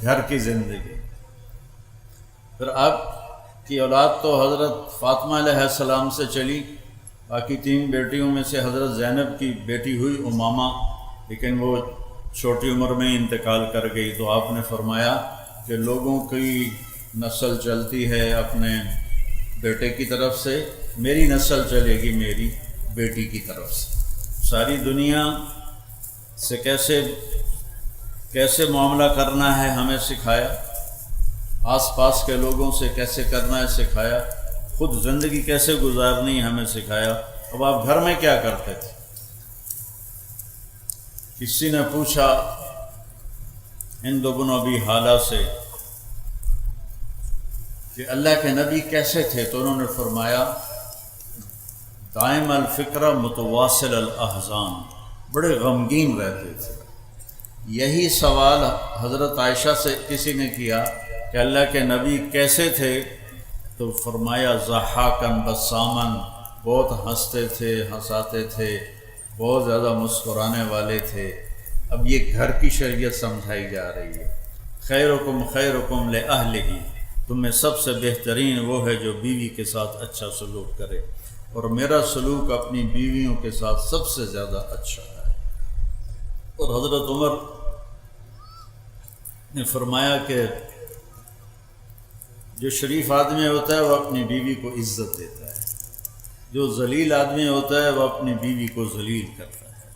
گھر کی زندگی۔ پھر آپ کی اولاد تو حضرت فاطمہ علیہ السلام سے چلی، باقی 3 بیٹیوں میں سے حضرت زینب کی بیٹی ہوئی امامہ، لیکن وہ چھوٹی عمر میں انتقال کر گئی، تو آپ نے فرمایا کہ لوگوں کی نسل چلتی ہے اپنے بیٹے کی طرف سے، میری نسل چلے گی میری بیٹی کی طرف سے۔ ساری دنیا سے کیسے معاملہ کرنا ہے ہمیں سکھایا، آس پاس کے لوگوں سے کیسے کرنا ہے سکھایا، خود زندگی کیسے گزارنی ہے ہمیں سکھایا۔ اب آپ گھر میں کیا کرتے تھے؟ کسی نے پوچھا ہند بن ابی حالہ سے کہ اللہ کے نبی کیسے تھے، تو انہوں نے فرمایا دائم الفکر متواصل الاحزان، بڑے غمگین رہتے تھے۔ یہی سوال حضرت عائشہ سے کسی نے کیا کہ اللہ کے نبی کیسے تھے، تو فرمایا ضحاکن بسامن، بہت ہنستے تھے، ہنساتے تھے، بہت زیادہ مسکرانے والے تھے۔ اب یہ گھر کی شریعت سمجھائی جا رہی ہے، خیرکم خیرکم لأہلہ، تم میں سب سے بہترین وہ ہے جو بیوی کے ساتھ اچھا سلوک کرے، اور میرا سلوک اپنی بیویوں کے ساتھ سب سے زیادہ اچھا ہے۔ اور حضرت عمر نے فرمایا کہ جو شریف آدمی ہوتا ہے وہ اپنی بیوی کو عزت دیتا ہے، جو ذلیل آدمی ہوتا ہے وہ اپنی بیوی کو ذلیل کرتا ہے،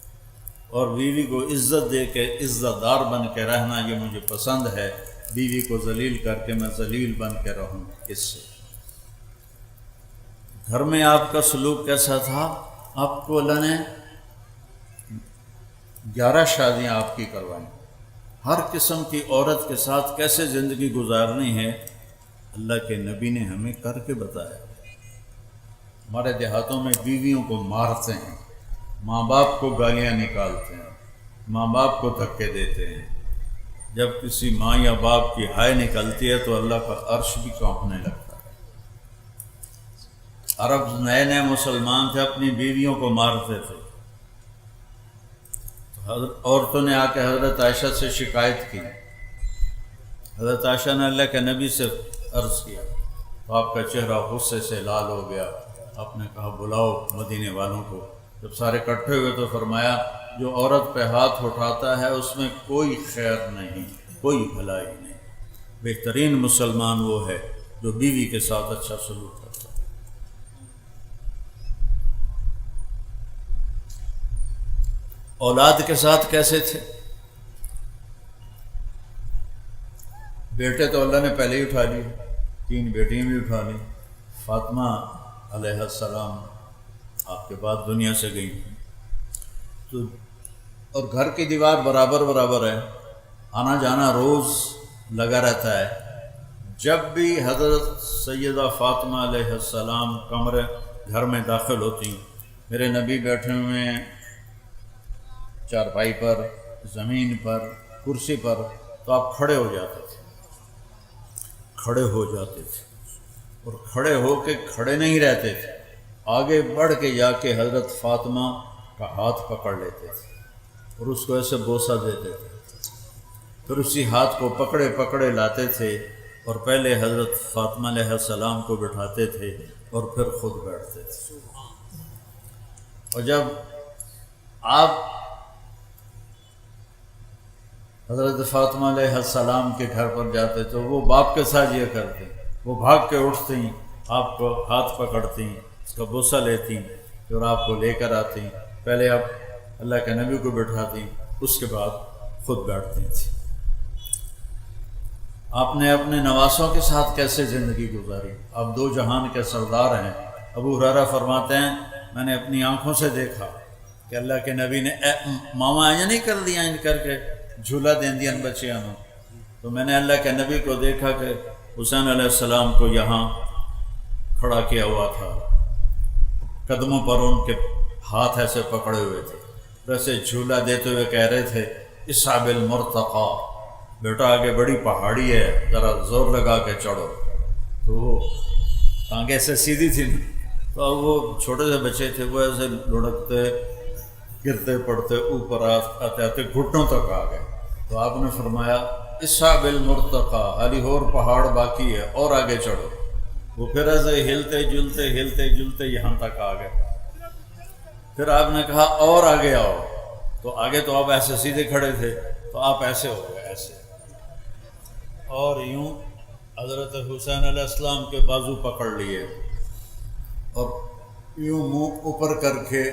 اور بیوی کو عزت دے کے عزت دار بن کے رہنا یہ مجھے پسند ہے، بیوی کو ذلیل کر کے میں ذلیل بن کے رہوں۔ اس سے گھر میں آپ کا سلوک کیسا تھا؟ آپ کو اللہ نے 11 شادیاں آپ کی کروائیں، ہر قسم کی عورت کے ساتھ کیسے زندگی گزارنی ہے اللہ کے نبی نے ہمیں کر کے بتایا۔ ہمارے دیہاتوں میں بیویوں کو مارتے ہیں، ماں باپ کو گالیاں نکالتے ہیں، ماں باپ کو دھکے دیتے ہیں۔ جب کسی ماں یا باپ کی ہائے نکلتی ہے تو اللہ کا عرش بھی کانپنے لگتا ہے۔ عرب نئے نئے مسلمان تھے، اپنی بیویوں کو مارتے تھے۔ عورتوں نے آ کے حضرت عائشہ سے شکایت کی، حضرت عائشہ نے اللہ کے نبی سے عرض کیا تو آپ کا چہرہ غصے سے لال ہو گیا۔ آپ نے کہا بلاؤ مدینے والوں کو۔ جب سارے اکٹھے ہوئے تو فرمایا جو عورت پہ ہاتھ اٹھاتا ہے اس میں کوئی خیر نہیں، کوئی بھلائی نہیں، بہترین مسلمان وہ ہے جو بیوی کے ساتھ اچھا سلوک کرتا ہے۔ اولاد کے ساتھ کیسے تھے؟ بیٹے تو اللہ نے پہلے ہی اٹھا لیے، 3 بیٹیاں بھی اٹھا لی۔ فاطمہ علیہ السلام آپ کے بعد دنیا سے گئی، تو اور گھر کی دیوار برابر برابر ہے، آنا جانا روز لگا رہتا ہے۔ جب بھی حضرت سیدہ فاطمہ علیہ السلام گھر میں داخل ہوتی، میرے نبی بیٹھے ہوئے ہیں چارپائی پر، زمین پر، کرسی پر، تو آپ کھڑے ہو جاتے تھے، کھڑے ہو جاتے تھے، اور کھڑے ہو کے کھڑے نہیں رہتے تھے، آگے بڑھ کے جا کے حضرت فاطمہ کا ہاتھ پکڑ لیتے تھے اور اس کو ایسے بوسہ دیتے تھے، پھر اسی ہاتھ کو پکڑے پکڑے لاتے تھے اور پہلے حضرت فاطمہ علیہ السلام کو بٹھاتے تھے اور پھر خود بیٹھتے تھے۔ اور جب آپ حضرت فاطمہ علیہ السلام کے گھر پر جاتے تو وہ باپ کے ساتھ یہ کرتے، وہ بھاگ کے اٹھتی، آپ کو ہاتھ پکڑتی، اس کا بوسہ لیتی، پھر آپ کو لے کر آتی، پہلے آپ اللہ کے نبی کو بٹھاتی، اس کے بعد خود بیٹھتی تھی۔ آپ نے اپنے نواسوں کے ساتھ کیسے زندگی گزاری؟ آپ 2 جہان کے سردار ہیں۔ ابو ہریرہ فرماتے ہیں میں نے اپنی آنکھوں سے دیکھا کہ اللہ کے نبی نے ماما یہ نہیں کر دیا ان کر کے جھولا دین دیا ان بچیاں نے، تو میں نے اللہ کے نبی کو دیکھا کہ حسین علیہ السلام کو یہاں کھڑا کیا ہوا تھا، قدموں پر ان کے ہاتھ ایسے پکڑے ہوئے تھے، ویسے جھولا دیتے ہوئے کہہ رہے تھے اصحاب المرتقى، بیٹا آگے بڑی پہاڑی ہے، ذرا زور لگا کے چڑھو۔ تو وہ ٹانگیں ایسے سیدھی تھی، تو اب وہ چھوٹے سے بچے تھے، وہ ایسے لڑکتے گرتے پڑتے اوپر آتے آتے گھٹنوں تک آ گئے۔ تو آپ نے فرمایا اصحاب المرتقى، علی اور پہاڑ باقی ہے اور آگے چڑھو۔ وہ پھر ایسے ہلتے جلتے یہاں تک آ گئے۔ پھر آپ نے کہا اور آگے آؤ، تو آگے تو آپ ایسے سیدھے کھڑے تھے، تو آپ ایسے ہو گئے ایسے، اور یوں حضرت حسین علیہ السلام کے بازو پکڑ لیے اور یوں منہ اوپر کر کے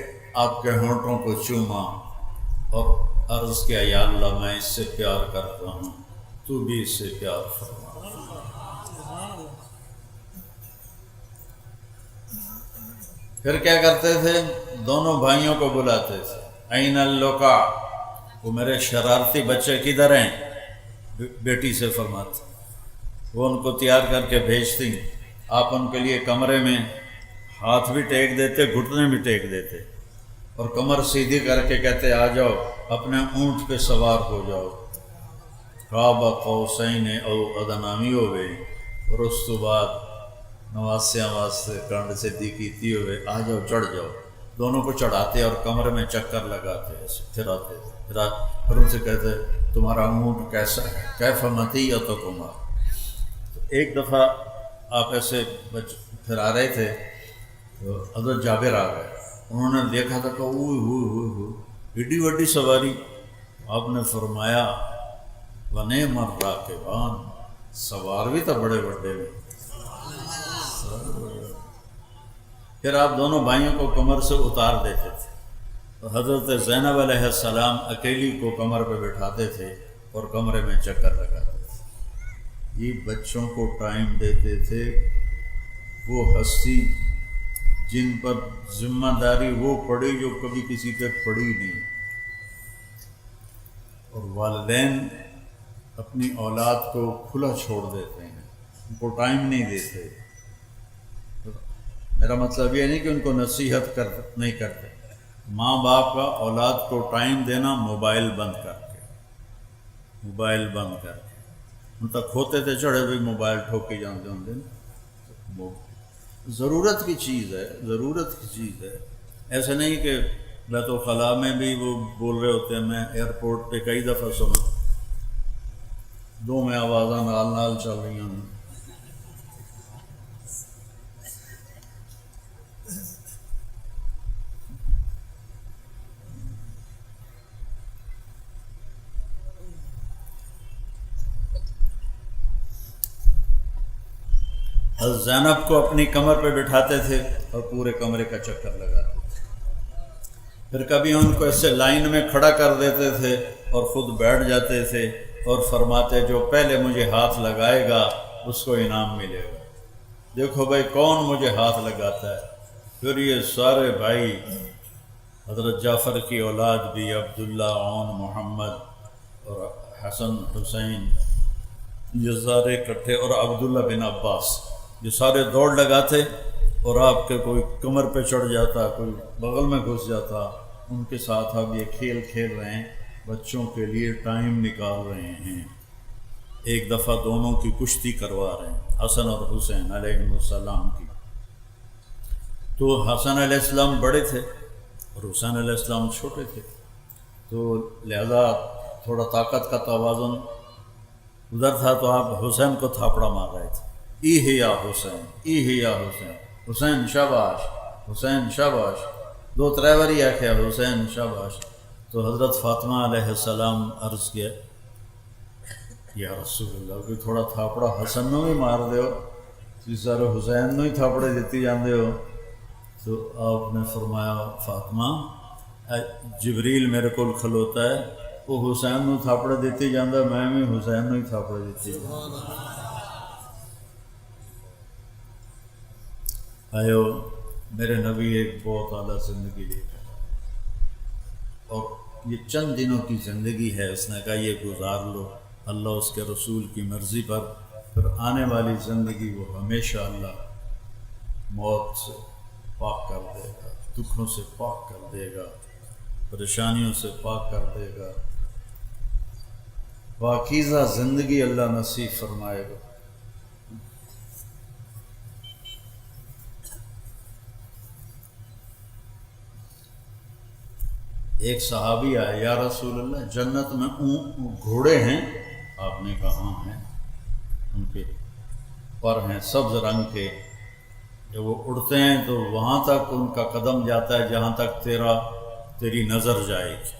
آپ کے ہونٹوں کو چوما اور عرض کیا یا اللہ میں اس سے پیار کرتا ہوں، تو بھی اس سے پیار فرما۔ پھر کیا کرتے تھے؟ دونوں بھائیوں کو بلاتے تھے، این اللقا، وہ میرے شرارتی بچے کدھر ہیں؟ بیٹی سے فرماتے، وہ ان کو تیار کر کے بھیجتی، آپ ان کے لیے کمرے میں ہاتھ بھی ٹیک دیتے، گھٹنے بھی ٹیک دیتے اور کمر سیدھی کر کے کہتے آ جاؤ، اپنے اونٹ پہ سوار ہو جاؤ، قاب قوسین او ادنی ہوئے، اور اس تو بعد نواسیاں واسطے کنڈ سے دی کیتی ہوئے، آ جاؤ چڑھ جاؤ۔ دونوں کو چڑھاتے اور کمرے میں چکر لگاتے، پھر آتے، پھر ان سے کہتے تمہارا اونٹ کیسا ہے، کیف مطیتکما۔ ایک دفعہ آپ ایسے پھر آ رہے تھے تو حضرت جابر آ گئے، انہوں نے دیکھا تھا کہ ایڈی وڈی سواری، آپ نے فرمایا وَنِعْمَ الرَّاكِبَانِ، سوار بھی تو بڑے بڑے میں۔ پھر آپ دونوں بھائیوں کو کمر سے اتار دیتے تھے، تو حضرت زینب علیہ السلام اکیلی کو کمر پہ بٹھاتے تھے اور کمرے میں چکر لگاتے تھے۔ یہ بچوں کو ٹائم دیتے تھے، وہ ہستی جن پر ذمہ داری وہ پڑی جو کبھی کسی پہ پڑی نہیں، اور والدین اپنی اولاد کو کھلا چھوڑ دیتے ہیں، ان کو ٹائم نہیں دیتے۔ میرا مطلب یہ نہیں کہ ان کو نصیحت نہیں کرتے، ماں باپ کا اولاد کو ٹائم دینا موبائل بند کر کے، موبائل بند کر کے، ان تک ہوتے تھے چڑھے بھی موبائل ٹھوکی جانتے ہوں گے، وہ ضرورت کی چیز ہے، ضرورت کی چیز ہے۔ ایسے نہیں کہ بیت الخلاء میں بھی وہ بول رہے ہوتے ہیں، میں ایئرپورٹ پہ کئی دفعہ سنا، دو میں آوازاں نال نال چل رہی ہیں۔ حضرت زینب کو اپنی کمر پہ بٹھاتے تھے اور پورے کمرے کا چکر لگاتے تھے، پھر کبھی ان کو ایسے لائن میں کھڑا کر دیتے تھے اور خود بیٹھ جاتے تھے اور فرماتے جو پہلے مجھے ہاتھ لگائے گا اس کو انعام ملے گا، دیکھو بھائی کون مجھے ہاتھ لگاتا ہے۔ پھر یہ سارے بھائی، حضرت جعفر کی اولاد بھی، عبداللہ، عون، محمد اور حسن، حسین، یہ سارے اکٹھے، اور عبداللہ بن عباس، یہ سارے دوڑ لگاتے اور آپ کے کوئی کمر پہ چڑھ جاتا، کوئی بغل میں گھس جاتا، ان کے ساتھ آپ یہ کھیل کھیل رہے ہیں، بچوں کے لیے ٹائم نکال رہے ہیں۔ ایک دفعہ دونوں کی کشتی کروا رہے ہیں، حسن اور حسین علیہ السلام کی، تو حسن علیہ السلام بڑے تھے اور حسین علیہ السلام چھوٹے تھے، تو لہذا تھوڑا طاقت کا توازن ادھر تھا، تو آپ حسین کو تھاپڑا مار رہے تھے، ایہ یا حسین، ایہ یا حسین، حسین شاباش، حسین شاباش، دو ترے باری آخیا حسین شاباش۔ تو حضرت فاطمہ علیہ السلام عرض کیا یا رسول اللہ کوئی تھوڑا تھاپڑا حسن نو بھی مار دیو، تسی سارے حسین نو ہی تھاپڑے دیتی جاندے ہو۔ تو آپ نے فرمایا فاطمہ جبریل میرے کو کھلوتا ہے، وہ حسین نو تھاپڑے دیتی جاندہ، میں بھی حسین نو ہی تھاپڑے دیتی جاندہ۔ آئیو میرے نبی ایک بہت اعلیٰ زندگی لے کر، اور یہ چند دنوں کی زندگی ہے، اس نے کہا یہ گزار لو اللہ اس کے رسول کی مرضی پر، پھر آنے والی زندگی وہ ہمیشہ اللہ موت سے پاک کر دے گا، دکھوں سے پاک کر دے گا، پریشانیوں سے پاک کر دے گا، پاکیزہ زندگی اللہ نصیب فرمائے گا۔ ایک صحابی آئے، یا رسول اللہ جنت میں گھوڑے ہیں؟ آپ نے کہا ہاں ہیں، ان کے پر ہیں سبز رنگ کے، جب وہ اڑتے ہیں تو وہاں تک ان کا قدم جاتا ہے جہاں تک تیری نظر جائے گی۔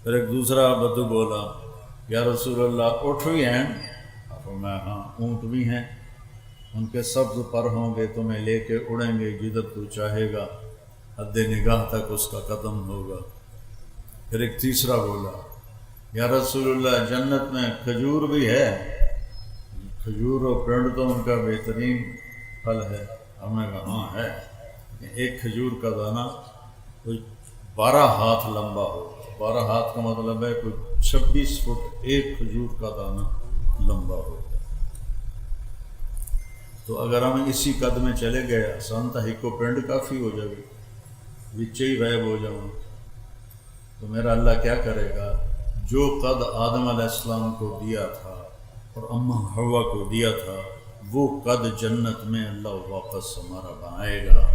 پھر ایک دوسرا بدو بولا، یا رسول اللہ اٹھ بھی ہیں؟ آپ فرمایا ہاں اونٹ بھی ہیں، ان کے سبز پر ہوں گے، تمہیں لے کے اڑیں گے جدھر تو چاہے گا، حد نگاہ تک اس کا قدم ہوگا۔ پھر ایک تیسرا بولا یا رسول اللہ جنت میں کھجور بھی ہے؟ کھجور اور پرنڈ تو ان کا بہترین پھل ہے۔ ہم نے کہا ہاں ہے، ایک کھجور کا دانہ کوئی 12 ہاتھ لمبا ہو، 12 ہاتھ کا مطلب ہے کوئی 26 فٹ ایک کھجور کا دانہ لمبا ہو۔ تو اگر ہم اسی قد میں چلے گئے آسان تھا، ہکو پرنڈ کافی ہو جائے، بچے ہی غائب ہو جاؤں، تو میرا اللہ کیا کرے گا؟ جو قد آدم علیہ السلام کو دیا تھا اور اماں حوا کو دیا تھا، وہ قد جنت میں اللہ واپس ہمارا بنائے گا۔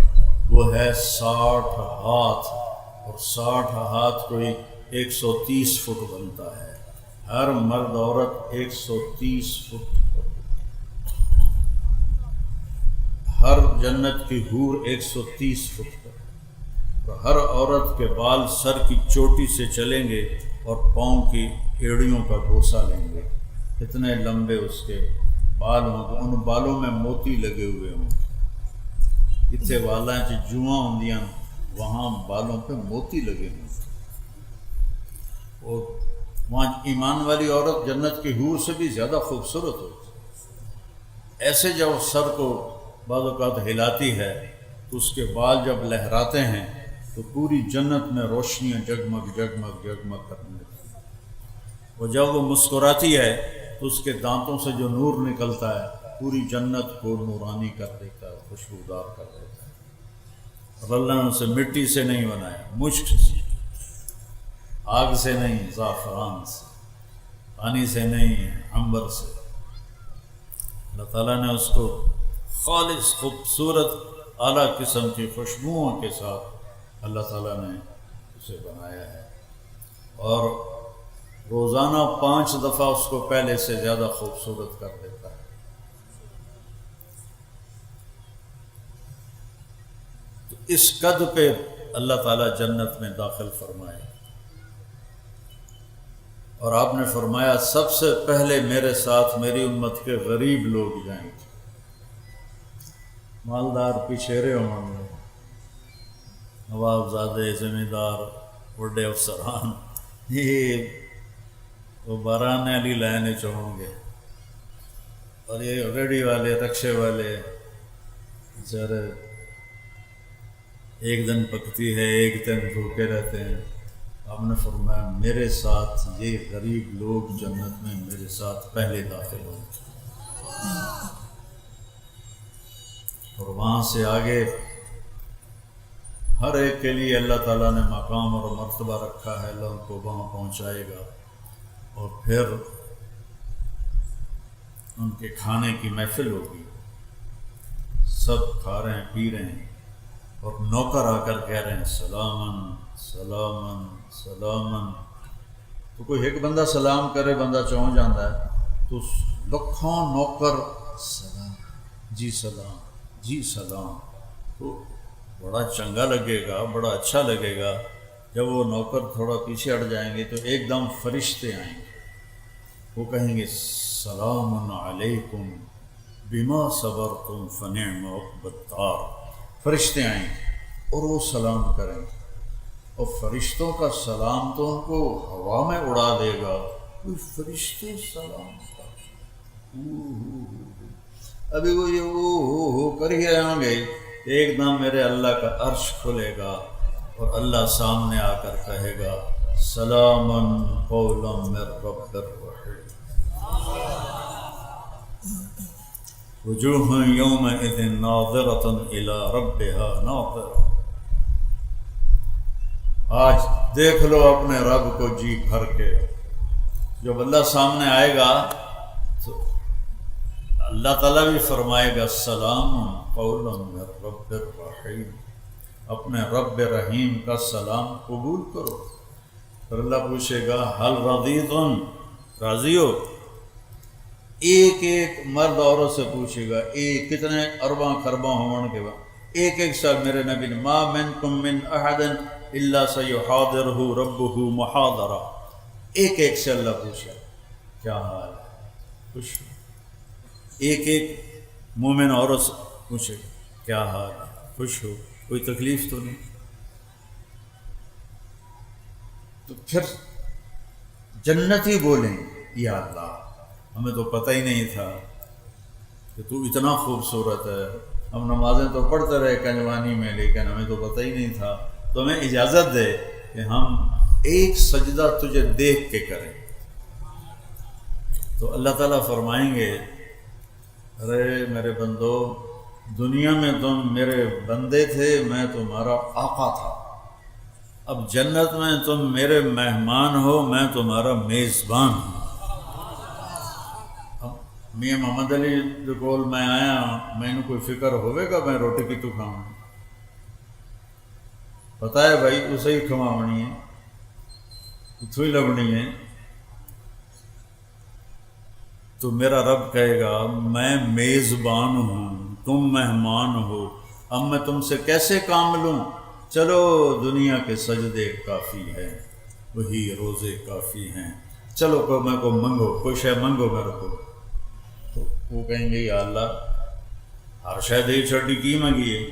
وہ ہے 60 ہاتھ، اور 60 ہاتھ کوئی 130 فٹ بنتا ہے۔ ہر مرد عورت 130 فٹ، ہر جنت کی حور 130 فٹ پر، اور ہر عورت کے بال سر کی چوٹی سے چلیں گے اور پاؤں کی ایڑیوں کا بوسہ لیں گے، اتنے لمبے اس کے بال ہوں گے، ان بالوں میں موتی لگے ہوئے ہوں گے، اتنے والاں چ جواں ہوندیاں، وہاں بالوں پہ موتی لگے ہوں گے۔ اور وہاں ایمان والی عورت جنت کی حور سے بھی زیادہ خوبصورت ہوتی ہے۔ ایسے جب سر کو بعض اوقات ہلاتی ہے تو اس کے بال جب لہراتے ہیں تو پوری جنت میں روشنیاں جگمگ جگمگ جگمگ کرنے لگتی ہیں۔ اور جب وہ مسکراتی ہے تو اس کے دانتوں سے جو نور نکلتا ہے پوری جنت کو نورانی کر دیتا ہے، خوشبودار کر دیتا ہے۔ اور اللہ نے اسے مٹی سے نہیں بنایا، مشک سے، آگ سے نہیں، زعفران سے، پانی سے نہیں، عنبر سے۔ اللہ تعالیٰ نے اس کو خالص خوبصورت اعلیٰ قسم کی خوشبوؤں کے ساتھ اللہ تعالیٰ نے اسے بنایا ہے، اور روزانہ 5 دفعہ اس کو پہلے سے زیادہ خوبصورت کر دیتا ہے۔ تو اس قد پہ اللہ تعالیٰ جنت میں داخل فرمائے، اور آپ نے فرمایا سب سے پہلے میرے ساتھ میری امت کے غریب لوگ جائیں گے، مالدار پچھیرے ہوں گے، نواب زادے، زمیندار، بڑے افسران، یہ وہ باران علی لائن ہوں گے، اور یہ ریڑھی والے، رکشے والے بیچارے ایک دن پکتی ہے ایک دن بھوکے رہتے ہیں۔ آپ نے فرمایا میرے ساتھ یہ غریب لوگ جنت میں میرے ساتھ پہلے داخل ہوں گے، اور وہاں سے آگے ہر ایک کے لیے اللہ تعالیٰ نے مقام اور مرتبہ رکھا ہے، اللہ ان کو وہاں پہنچائے گا، اور پھر ان کے کھانے کی محفل ہوگی، سب کھا رہے ہیں پی رہے ہیں، اور نوکر آ کر کہہ رہے ہیں سلامن سلامن سلامن۔ تو کوئی ایک بندہ سلام کرے بندہ چون جاتا ہے، تو لکھوں نوکر سلام جی سلام جی سلام، تو بڑا چنگا لگے گا، بڑا اچھا لگے گا۔ جب وہ نوکر تھوڑا پیچھے ہٹ جائیں گے تو ایک دم فرشتے آئیں گے، وہ کہیں گے سلام علیکم بما صبرتم فنعم عقبی الدار۔ فرشتے آئیں گے اور وہ سلام کریں گے، اور فرشتوں کا سلام تو ان کو ہوا میں اڑا دے گا، کوئی فرشتے سلام کر، ابھی وہ یہ ہو کر ہی رہیں گے، ایک دم میرے اللہ کا عرش کھلے گا اور اللہ سامنے آ کر کہے گا سلامن قولا من رب الرحیم، وجوہ یومئذ ناظرۃ الی ربها ناظرۃ۔ آج دیکھ لو اپنے رب کو جی بھر کے، جب اللہ سامنے آئے گا تو اللہ تعالیٰ بھی فرمائے گا سلام قولا من رب الرحیم، اپنے رب رحیم کا سلام قبول کرو۔ پھر اللہ پوچھے گا حل رضیتم، راضی ہو؟ ایک ایک مرد عورت سے پوچھے گا، ایک کتنے ارباں خرباں ہون کے بعد ایک ایک سال میرے نبی نے ما منکم من احد الا سیحاضرہ ربہ محاضرہ، ایک ایک سے اللہ پوچھا کیا حال ہے، خوش ہو؟ ایک ایک مومن عورت سے پوچھے کیا حال ہے، خوش ہو، کوئی تکلیف تو نہیں؟ تو پھر جنتی بولیں یا اللہ ہمیں تو پتہ ہی نہیں تھا کہ تو اتنا خوبصورت ہے، ہم نمازیں تو پڑھتے رہے کنجوانی میں لیکن ہمیں تو پتہ ہی نہیں تھا، تو ہمیں اجازت دے کہ ہم ایک سجدہ تجھے دیکھ کے کریں۔ تو اللہ تعالیٰ فرمائیں گے ارے میرے بندو، دنیا میں تم میرے بندے تھے، میں تمہارا آقا تھا، اب جنت میں تم میرے مہمان ہو، میں تمہارا میزبان ہوں۔ اب میاں محمد علی جو کول میں آیا، میں نے کوئی فکر ہوئے گا میں روٹی کی تو کھاؤں؟ پتہ ہے بھائی اسے ہی کھواونی ہے، اتو ہی لبنی ہے۔ تو میرا رب کہے گا میں میزبان ہوں، تم مہمان ہو، اب میں تم سے کیسے کام لوں؟ چلو دنیا کے سجدے کافی ہیں، وہی روزے کافی ہیں، چلو کو میں کو منگو، کوئی شے منگو میرے کو۔ تو وہ کہیں گے یا اللہ ہر شے دے چھوٹی کی منگی ہے؟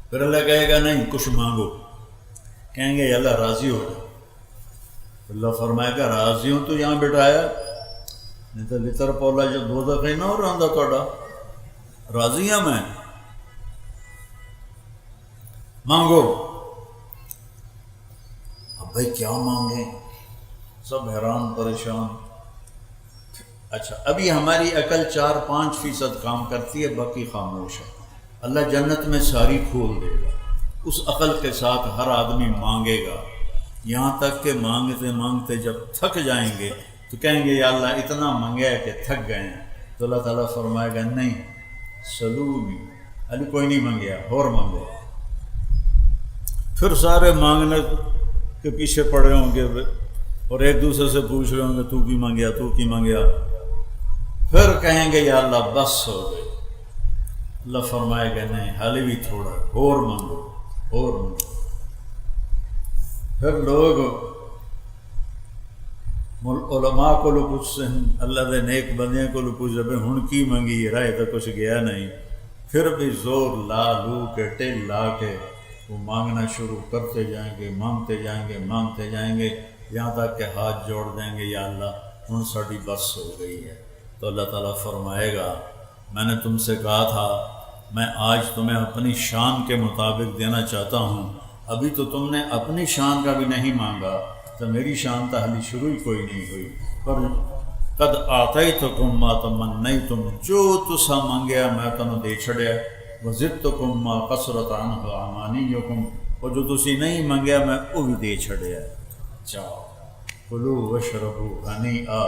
پھر اللہ کہے گا نہیں کچھ مانگو، کہیں گے یا اللہ راضی ہو جائے۔ اللہ فرمائے گا راضی ہوں تو یہاں بٹھایا، نہیں تو لطر پولا جو دو دفعہ نہ ہو رہا تھوڑا، راضی ہوں میں، مانگو۔ اب بھائی کیا مانگیں، سب حیران پریشان۔ اچھا ابھی ہماری عقل 4-5% کام کرتی ہے، باقی خاموش ہے۔ اللہ جنت میں ساری کھول دے گا، اس عقل کے ساتھ ہر آدمی مانگے گا، یہاں تک کہ مانگتے مانگتے جب تھک جائیں گے تو کہیں گے یا اللہ اتنا مانگا ہے کہ تھک گئے ہیں۔ تو اللہ تعالیٰ فرمائے گا نہیں سلونی، علی کوئی نہیں مانگیا اور مانگو۔ پھر سارے مانگنے کے پیچھے پڑے ہوں گے اور ایک دوسرے سے پوچھ رہے ہوں گے تو کی مانگیا، تو کی مانگیا۔ پھر کہیں گے یا اللہ بس ہو گئے۔ اللہ فرمائے گا نہیں حالی بھی تھوڑا اور مانگو اور مانگو۔ پھر لوگ علماء کو پوچھتے ہیں، اللہ دے نیک بندیاں کو پوچھتے ہیں ہن کی منگی، رائے تو کچھ گیا نہیں، پھر بھی زور لا لو کے ٹل لا کے وہ مانگنا شروع کرتے جائیں گے، مانگتے جائیں گے، مانگتے جائیں گے، یہاں تک کہ ہاتھ جوڑ دیں گے یا اللہ ہن ساڑی بس ہو گئی ہے۔ تو اللہ تعالیٰ فرمائے گا میں نے تم سے کہا تھا میں آج تمہیں اپنی شان کے مطابق دینا چاہتا ہوں، ابھی تو تم نے اپنی شان کا بھی نہیں مانگا، تو میری شان تحلی شروع ہی کوئی نہیں ہوئی۔ پر قد آتیتکم ما تمنیتم، جو تسا مانگیا میں تنوں دے چھڑیا، وزدتکم ما قصرت عنہ امانیکم، اور جو تسی نہیں مانگیا میں وہ بھی دے چھڑیا۔ جاؤ کلوا واشربوا ہنیئا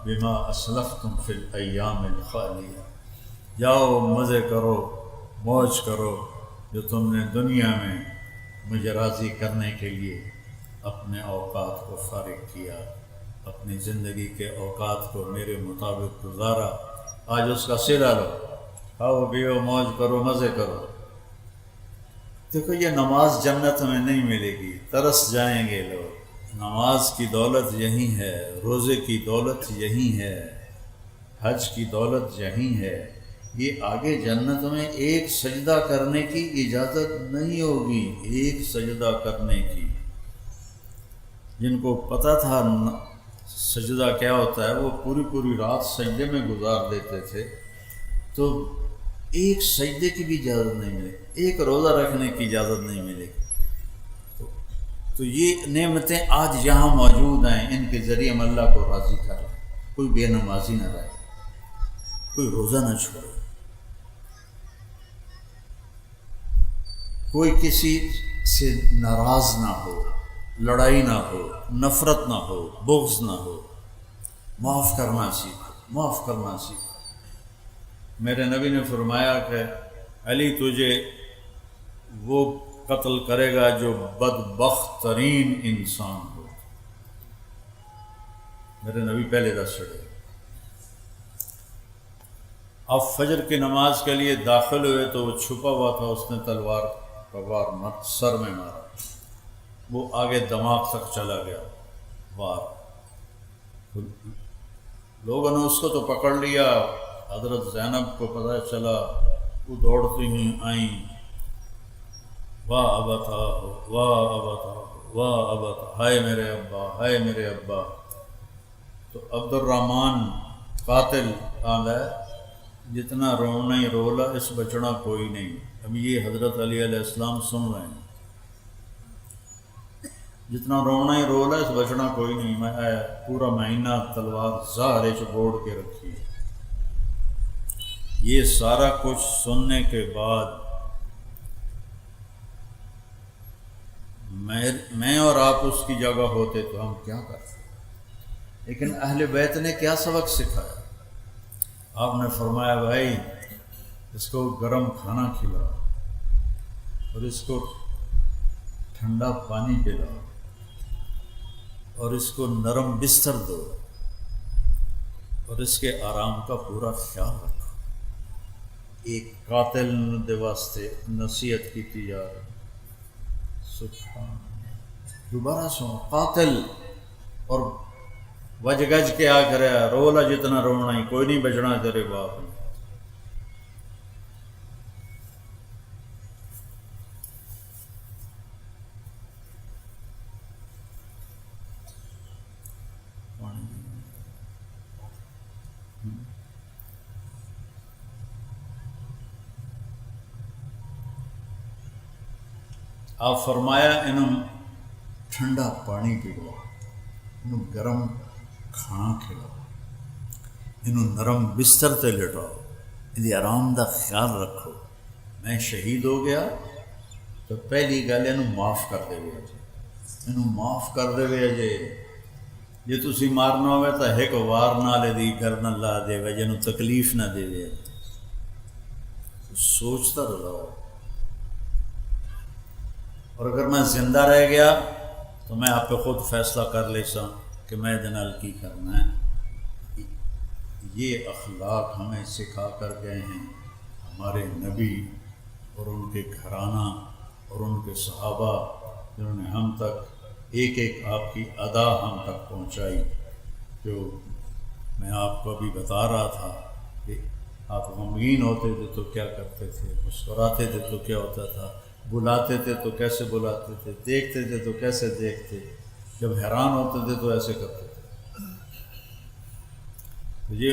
بما اسلفتم فی الایام الخالیہ، جاؤ مزے کرو موج کرو جو تم نے دنیا میں مجھے راضی کرنے کے لیے اپنے اوقات کو فارغ کیا، اپنی زندگی کے اوقات کو میرے مطابق گزارا، آج اس کا صلہ لو، کھاؤ پیو موج کرو مزے کرو۔ دیکھو یہ نماز جنت میں نہیں ملے گی، ترس جائیں گے لوگ۔ نماز کی دولت یہی ہے، روزے کی دولت یہی ہے، حج کی دولت یہی ہے، یہ آگے جنت میں ایک سجدہ کرنے کی اجازت نہیں ہوگی، ایک سجدہ کرنے کی۔ جن کو پتہ تھا سجدہ کیا ہوتا ہے وہ پوری رات سجدے میں گزار دیتے تھے، تو ایک سجدے کی بھی اجازت نہیں ملے، ایک روزہ رکھنے کی اجازت نہیں ملے گی۔ تو یہ نعمتیں آج یہاں موجود ہیں، ان کے ذریعے ہم اللہ کو راضی کر لیں۔ کوئی بے نمازی نہ رہے، کوئی روزہ نہ چھوڑے، کوئی کسی سے ناراض نہ ہو، لڑائی نہ ہو، نفرت نہ ہو، بغض نہ ہو، معاف کرنا سیکھو، معاف کرنا سیکھو۔ میرے نبی نے فرمایا کہ علی تجھے وہ قتل کرے گا جو بدبخت ترین انسان ہو۔ میرے نبی پہلے دس چھڑے۔ اب فجر کی نماز کے لیے داخل ہوئے تو وہ چھپا ہوا تھا، اس نے تلوار کا وار سر میں مارا، وہ آگے دماغ تک چلا گیا وار۔ لوگوں نے اس کو تو پکڑ لیا، حضرت زینب کو پتہ چلا، وہ دوڑتی ہی آئیں، واہ ابتا واہ ابتا واہ ابتا، ہائے میرے ابا ہائے میرے ابا۔ تو عبد الرحمن قاتل آندا ہے، جتنا رونا ہی رولا اس بچنا کوئی نہیں۔ اب یہ حضرت علی علیہ السلام سن رہے ہیں، جتنا رونا ہی رولا اس بچنا کوئی نہیں۔ میں پورا مہینہ تلوار ظاہرے چ بوڑ کے رکھی۔ یہ سارا کچھ سننے کے بعد میں اور آپ اس کی جگہ ہوتے تو ہم کیا کرتے؟ لیکن اہل بیت نے کیا سبق سکھایا؟ آپ نے فرمایا بھائی اس کو گرم کھانا کھلاؤ اور اس کو ٹھنڈا پانی پلاؤ اور اس کو نرم بستر دو اور اس کے آرام کا پورا خیال رکھو۔ ایک قاتل دے واسطے نصیحت کی جا رہی۔ سبحان اللہ، دوبارہ سو قاتل اور وج گج کے آ کر رولا جتنا رونا ہی، کوئی نہیں بچنا تیرے باپ نے۔ آپ فرمایا انہوں ٹھنڈا پانی پلاؤ، انہوں گرم کھانا کھلاؤ، انہوں نرم بستر تے لٹاؤ، ان آرام دا خیال رکھو۔ میں شہید ہو گیا تو پہلی گل انہوں معاف کر دے گے، انہوں معاف کر دے گے جی تسی مارنا ہوئے تو ایک وار نالے دی گردن لا دے گا، جنہوں تکلیف نہ دے دے۔ سوچتا رہو، اور اگر میں زندہ رہ گیا تو میں آپ پہ خود فیصلہ کر لے سا کہ میں دنال کی کرنا ہے۔ یہ اخلاق ہمیں سکھا کر گئے ہیں ہمارے نبی اور ان کے گھرانہ اور ان کے صحابہ، جنہوں نے ہم تک ایک ایک آپ کی ادا ہم تک پہنچائی۔ جو میں آپ کو ابھی بتا رہا تھا کہ آپ غمگین ہوتے تھے تو کیا کرتے تھے، مسکراتے تھے تو کیا ہوتا تھا، بلاتے تھے تو کیسے بلاتے تھے، دیکھتے تھے تو کیسے دیکھتے، جب حیران ہوتے تھے تو ایسے کرتے تھے۔ یہ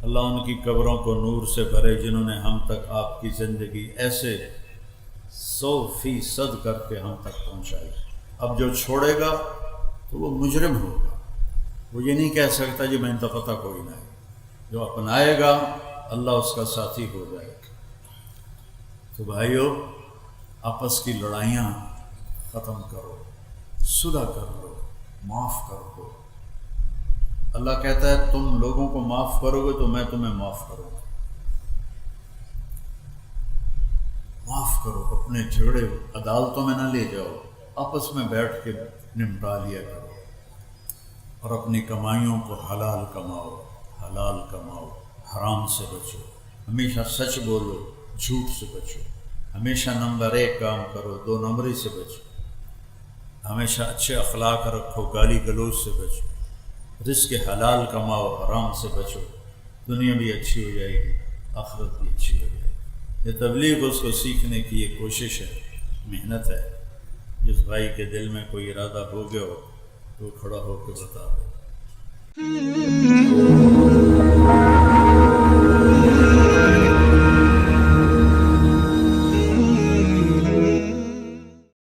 اللہ ان کی قبروں کو نور سے بھرے جنہوں نے ہم تک آپ کی زندگی ایسے 100% کر کے ہم تک پہنچائی۔ اب جو چھوڑے گا تو وہ مجرم ہوگا، وہ یہ نہیں کہہ سکتا جی میں ان کا پتہ کوئی نہ ہے۔ جو اپنائے گا اللہ اس کا ساتھی ہو جائے گا۔ تو بھائیو، آپس کی لڑائیاں ختم کرو، صلح کر لو، معاف کر دو۔ اللہ کہتا ہے تم لوگوں کو معاف کرو گے تو میں تمہیں معاف کروں گا۔ معاف کرو، اپنے جھگڑے عدالتوں میں نہ لے جاؤ، آپس میں بیٹھ کے نمٹا لیا کرو، اور اپنی کمائیوں کو حلال کماؤ، حلال کماؤ، حرام سے بچو، ہمیشہ سچ بولو، جھوٹ سے بچو، ہمیشہ نمبر 1 کام کرو، 2 نمبری سے بچو، ہمیشہ اچھے اخلاق رکھو، گالی گلوچ سے بچو، رزق حلال کماؤ، حرام سے بچو، دنیا بھی اچھی ہو جائے گی، آخرت بھی اچھی ہو جائے گی۔ یہ تبلیغ اس کو سیکھنے کی یہ کوشش ہے، محنت ہے۔ جس بھائی کے دل میں کوئی ارادہ ہو گیا ہو تو کھڑا ہو کے بتا دو۔